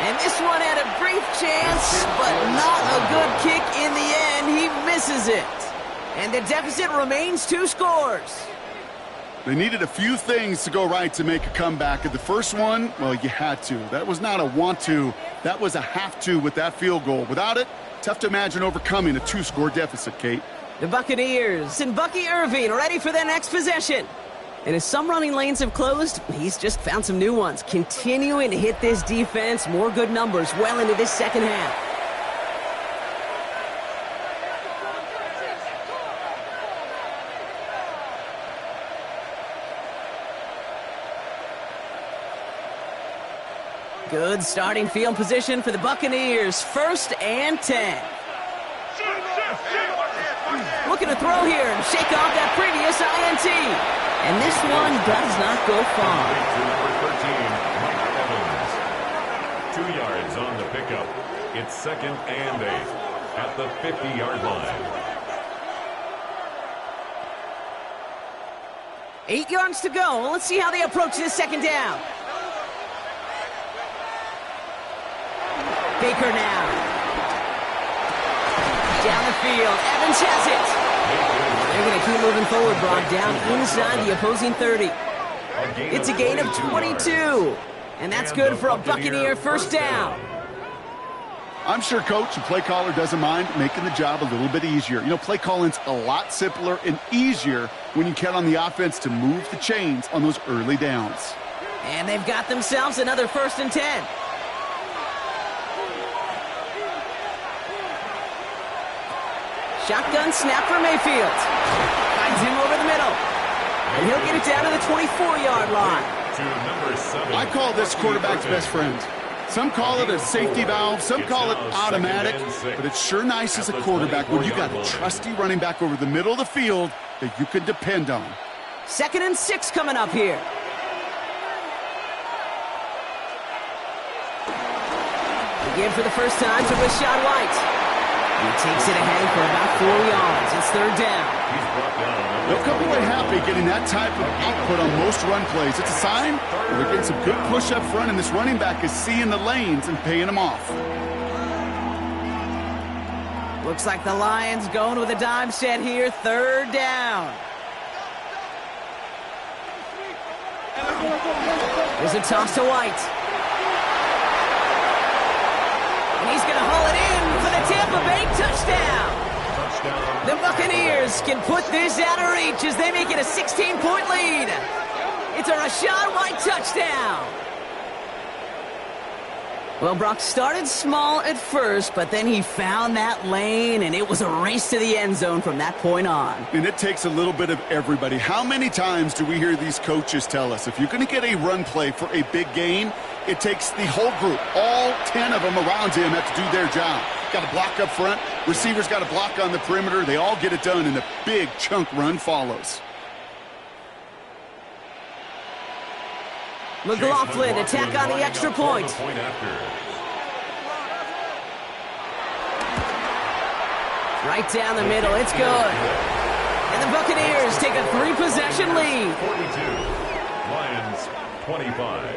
And this one had a brief chance, but not a good kick in the end. He misses it. And the deficit remains 2 scores. They needed a few things to go right to make a comeback. At the first one, well, you had to. That was not a want to. That was a have to with that field goal. Without it, tough to imagine overcoming a 2-score deficit, Kate. The Buccaneers and Bucky Irving ready for their next possession. And as some running lanes have closed, he's just found some new ones. Continuing to hit this defense, more good numbers well into this 2nd half. Good starting field position for the Buccaneers. 1st and 10. Looking to throw here and shake off that previous INT. And this one does not go far. 2 yards on the pickup. It's 2nd and 8 at the 50-yard line. 8 yards to go. Let's see how they approach this 2nd down. Baker now. Down the field. Evans has it. They're going to keep moving forward, Brock, down inside the opposing 30. It's a gain of 22. And that's good for a Buccaneer 1st down. I'm sure coach and play caller doesn't mind making the job a little bit easier. You know, play calling's a lot simpler and easier when you count on the offense to move the chains on those early downs. And they've got themselves another 1st and 10. Shotgun snap for Mayfield. Finds him over the middle. And he'll get it down to the 24-yard line. to number 7. I call this quarterback's best friend. Some call it a safety valve, some call it automatic, but it's sure nice as a quarterback when you got a trusty running back over the middle of the field that you can depend on. 2nd and 6 coming up here. Again for the first time to Rashad White. He takes it ahead for about 4 yards. It's 3rd down. They'll come away happy getting that type of output on most run plays. It's a sign that they're getting some good push up front, and this running back is seeing the lanes and paying them off. Looks like the Lions going with a dime set here. 3rd down. There's a toss to White. And he's going to haul it in for the Tampa Bay touchdown. The Buccaneers can put this out of reach as they make it a 16-point lead. It's a Rashad White touchdown. Well, Brock started small at first, but then he found that lane, and it was a race to the end zone from that point on. And it takes a little bit of everybody. How many times do we hear these coaches tell us, if you're going to get a run play for a big gain, it takes the whole group, all 10 of them around him have to do their job. Got to block up front, receivers got to block on the perimeter. They all get it done, and a big chunk run follows. McLaughlin attack on the extra point. Right down the middle, it's good. And the Buccaneers take a 3-possession lead. 42, Lions 25.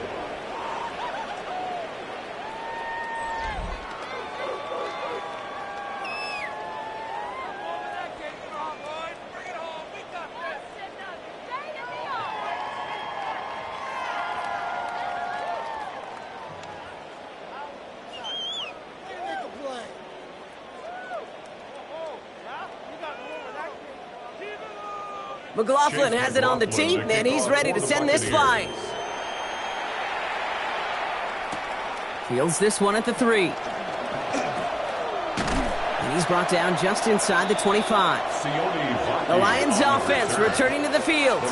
McLaughlin has it on the team, and he's ready to send this flying. Fields this one at the 3. And he's brought down just inside the 25. The Lions offense returning to the field.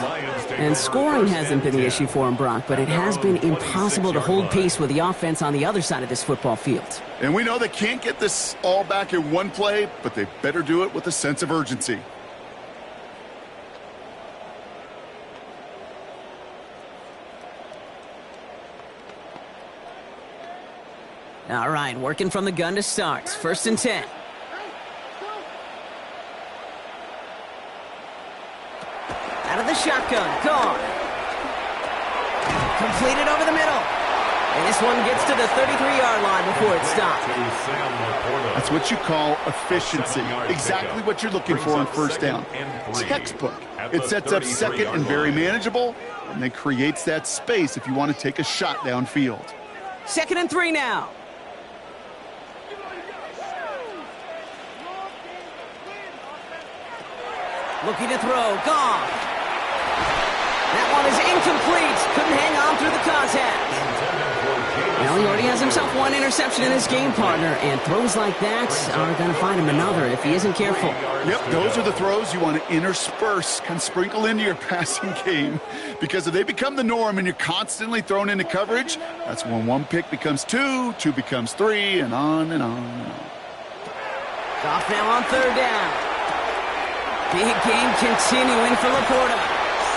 And scoring hasn't been the issue for him, Brock, but it has been impossible to hold pace with the offense on the other side of this football field. And we know they can't get this all back in one play, but they better do it with a sense of urgency. All right, working from the gun to start. 1st and 10. Out of the shotgun, gone. Completed over the middle. And this one gets to the 33-yard line before it stopped. That's what you call efficiency. Exactly what you're looking for on 1st down. Textbook. It sets up 2nd and very manageable, and then creates that space if you want to take a shot downfield. 2nd and 3 now. Looking to throw, gone. That one is incomplete. Couldn't hang on through the contact. Well, he already has himself one interception in his game, partner, and throws like that are going to find him another if he isn't careful. Yep, those are the throws you want to intersperse, kind of sprinkle into your passing game, because if they become the norm and you're constantly thrown into coverage, that's when 1 pick becomes 2, 2 becomes 3, and on and on and on. Off now on 3rd down. Big game continuing for Laporta.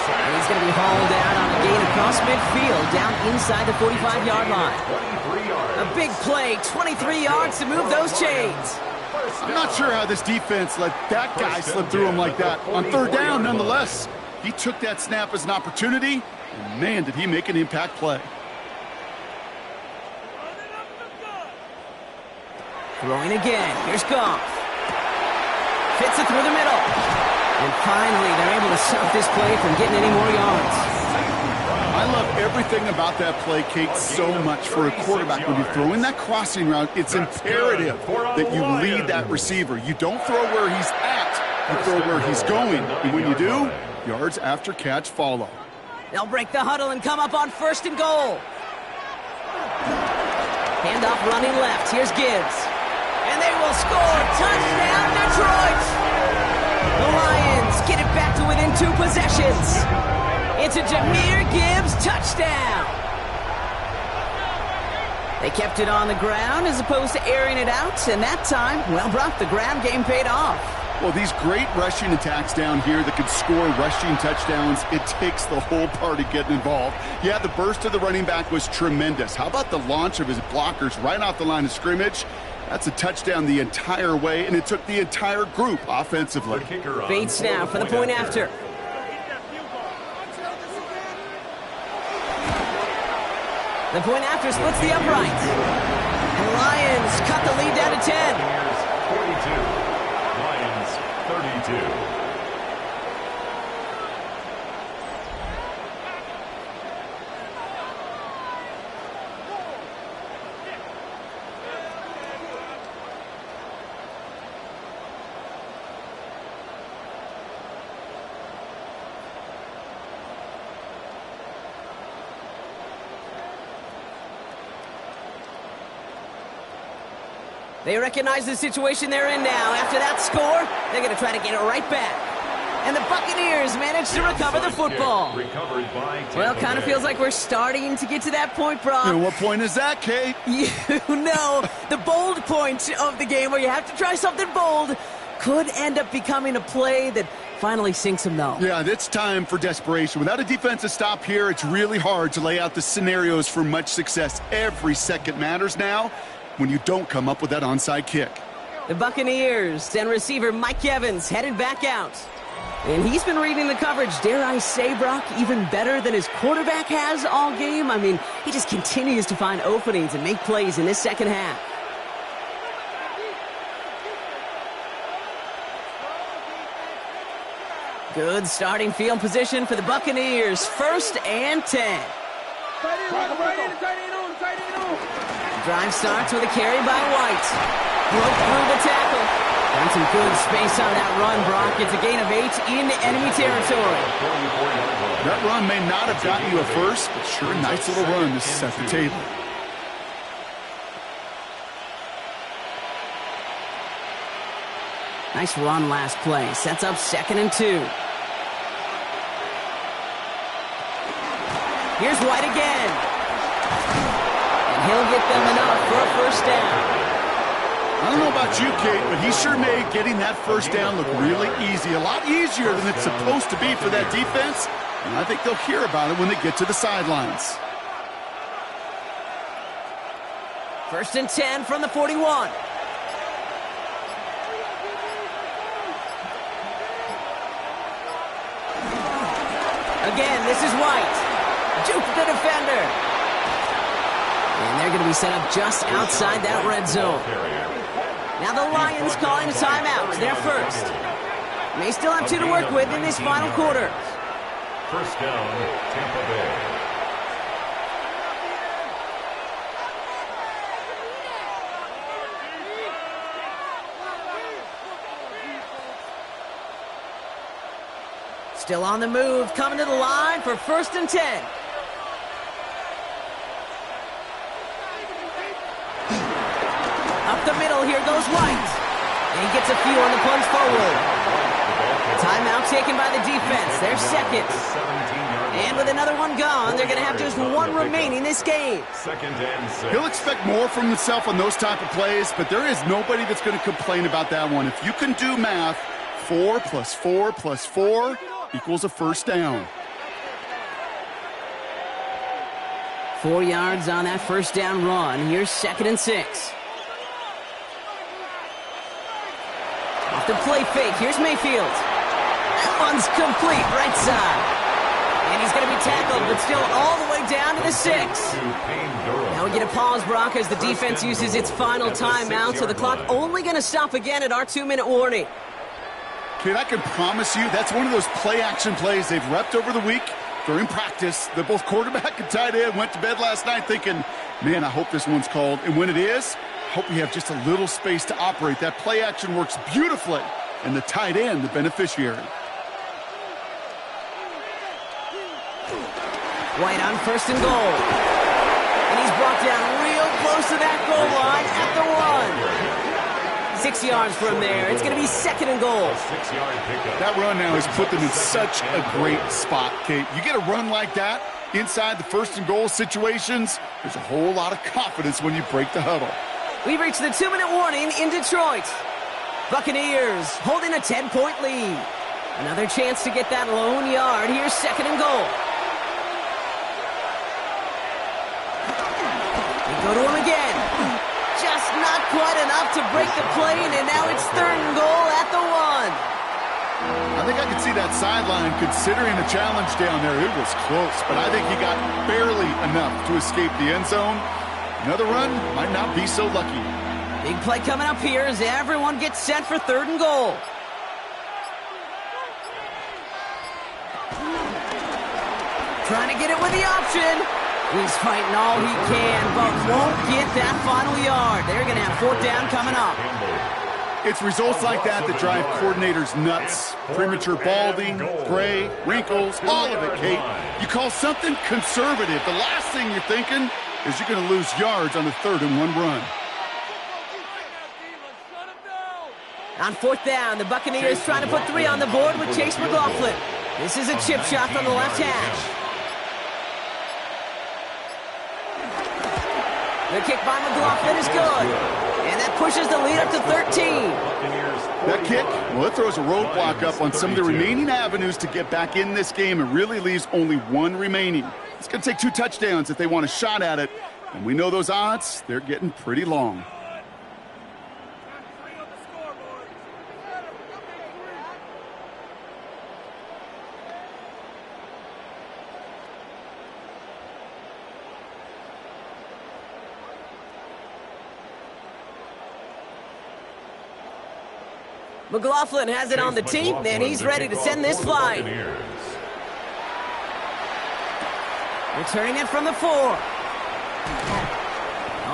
And he's going to be hauled out on a gain across midfield, down inside the 45-yard line. A big play, 23 yards to move those chains. I'm not sure how this defense let that guy slip through him like that. On 3rd down, nonetheless, he took that snap as an opportunity, and man, did he make an impact play. Throwing again. Here's Goff. Fits it through the middle. And finally, they're able to stop this play from getting any more yards. I love everything about that play, Kate, so much for a quarterback. When you're throwing that crossing route, it's imperative that you lead that receiver. You don't throw where he's at, you throw where he's going. And when you do, yards after catch follow. They'll break the huddle and come up on 1st and goal. Handoff running left. Here's Gibbs. And they will score. Touchdown, Detroit! The Lions get it back to within 2 possessions. It's a Jahmyr Gibbs touchdown. They kept it on the ground as opposed to airing it out, and that time, well, Brock, the ground game paid off. Well, these great rushing attacks down here that can score rushing touchdowns, it takes the whole party getting involved. Yeah, the burst of the running back was tremendous. How about the launch of his blockers right off the line of scrimmage? That's a touchdown the entire way, and it took the entire group offensively. Bates now for the point after. The point after splits the upright. And Lions cut the lead down to 10. 42. Lions 32. They recognize the situation they're in now. After that score, they're going to try to get it right back. And the Buccaneers manage to recover the football. Well, kind of feels like we're starting to get to that point, Brock. And what point is that, Kate? You know, the bold point of the game where you have to try something bold could end up becoming a play that finally sinks them, though. Yeah, it's time for desperation. Without a defensive stop here, it's really hard to lay out the scenarios for much success. Every second matters now when you don't come up with that onside kick. The Buccaneers and receiver Mike Evans headed back out. And he's been reading the coverage, dare I say, Brock, even better than his quarterback has all game. I mean, he just continues to find openings and make plays in this second half. Good starting field position for the Buccaneers. 1st and 10. Drive starts with a carry by White. Broke through the tackle. And some good space on that run, Brock. It's a gain of 8 in enemy territory. That run may not have gotten you a first, but sure a nice little run to set the table. Nice run last play. Sets up 2nd and 2. Here's White again. He'll get them enough for a 1st down. I don't know about you, Kate, but he sure made getting that 1st down look really easy. A lot easier than it's supposed to be for that defense. And I think they'll hear about it when they get to the sidelines. 1st and 10 from the 41. Again, this is White. Juke the defender. And they're going to be set up just outside that red zone. Now the Lions calling a timeout. They're first. May still have 2 to work with in this final quarter. 1st down, Tampa Bay. Still on the move, coming to the line for 1st and 10. Up the middle, here goes White. And he gets a few on the plunge forward. Timeout taken by the defense. They're 2nd. And with another one gone, they're going to have just 1 remaining this game. 2nd and 6. He'll expect more from himself on those type of plays, but there is nobody that's going to complain about that one. If you can do math, 4 plus 4 plus 4 equals a 1st down. 4 yards on that 1st down run. Here's 2nd and 6. Off the play fake. Here's Mayfield. That one's complete, right side. And he's going to be tackled, but still all the way down to the 6. Now we get a pause, Brock, as the defense uses its final timeout, so the clock only going to stop again at our 2-minute warning. Kid, I can promise you that's one of those play-action plays they've repped over the week during practice. They're both quarterback and tight end went to bed last night thinking, man, I hope this one's called. And when it is, I hope we have just a little space to operate. That play-action works beautifully, and the tight end, the beneficiary. White on 1st and goal. And he's brought down real close to that goal line at the 1. 6 yards from there. It's going to be 2nd and goal. A 6-yard pickup. That run now has put them in such a great spot, Kate. You get a run like that inside the 1st and goal situations, there's a whole lot of confidence when you break the huddle. We've reached the 2-minute warning in Detroit. Buccaneers holding a 10-point lead. Another chance to get that lone yard. Here's 2nd and goal. They go to him again. Just not quite enough to break the play, and now it's 3rd and goal at the 1. I think I could see that sideline considering the challenge down there. It was close, but I think he got barely enough to escape the end zone. Another run might not be so lucky. Big play coming up here as everyone gets set for 3rd and goal. Trying to get it with the option. He's fighting all he can, but won't get that final yard. They're going to have 4th down coming up. It's results like that that drive coordinators nuts. Premature balding, gray, wrinkles, all of it, Kate. You call something conservative. The last thing you're thinking is you're going to lose yards on the 3rd and 1 run. On 4th down, the Buccaneers trying to put 3 on the board with Chase McLaughlin. This is a chip shot from the left hash. The kick by McLaughlin is good. And that pushes the lead up to 13. That kick, well, it throws a roadblock up on some of the remaining avenues to get back in this game and really leaves only 1 remaining. It's going to take 2 touchdowns if they want a shot at it. And we know those odds, they're getting pretty long. McLaughlin has it on the tee, and he's ready to send this flying. Returning it from the 4.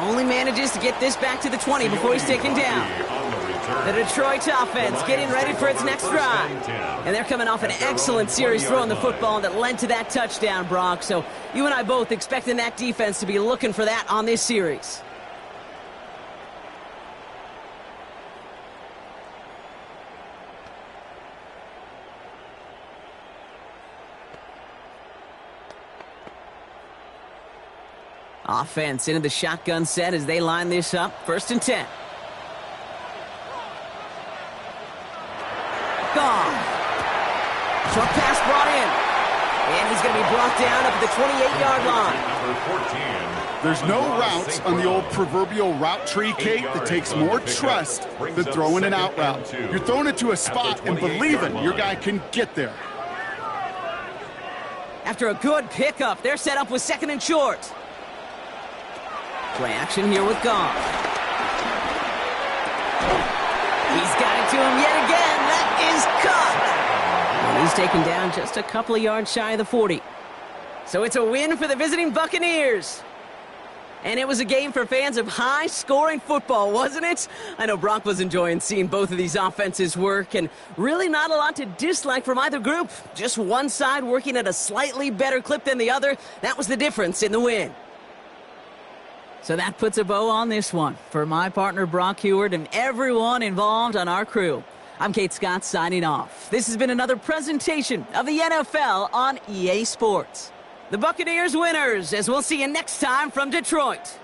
Only manages to get this back to the 20 before he's taken down. The Detroit offense getting ready for its next drive. And they're coming off an excellent series throwing the football that led to that touchdown, Brock. So you and I both expecting that defense to be looking for that on this series. Offense into the shotgun set as they line this up. 1st and 10. Gone. Short pass brought in. And he's going to be brought down up at the 28-yard line. There's no routes on the old proverbial route tree, Kate, that takes more trust than throwing an out route. You're throwing it to a spot and believing your guy can get there. After a good pickup, they're set up with 2nd and short. Play action here with Goff. He's got it to him yet again. That is caught. And he's taken down just a couple of yards shy of the 40. So it's a win for the visiting Buccaneers. And it was a game for fans of high-scoring football, wasn't it? I know Brock was enjoying seeing both of these offenses work, and really not a lot to dislike from either group. Just one side working at a slightly better clip than the other. That was the difference in the win. So that puts a bow on this one. For my partner Brock Heward and everyone involved on our crew, I'm Kate Scott signing off. This has been another presentation of the NFL on EA Sports. The Buccaneers winners, as we'll see you next time from Detroit.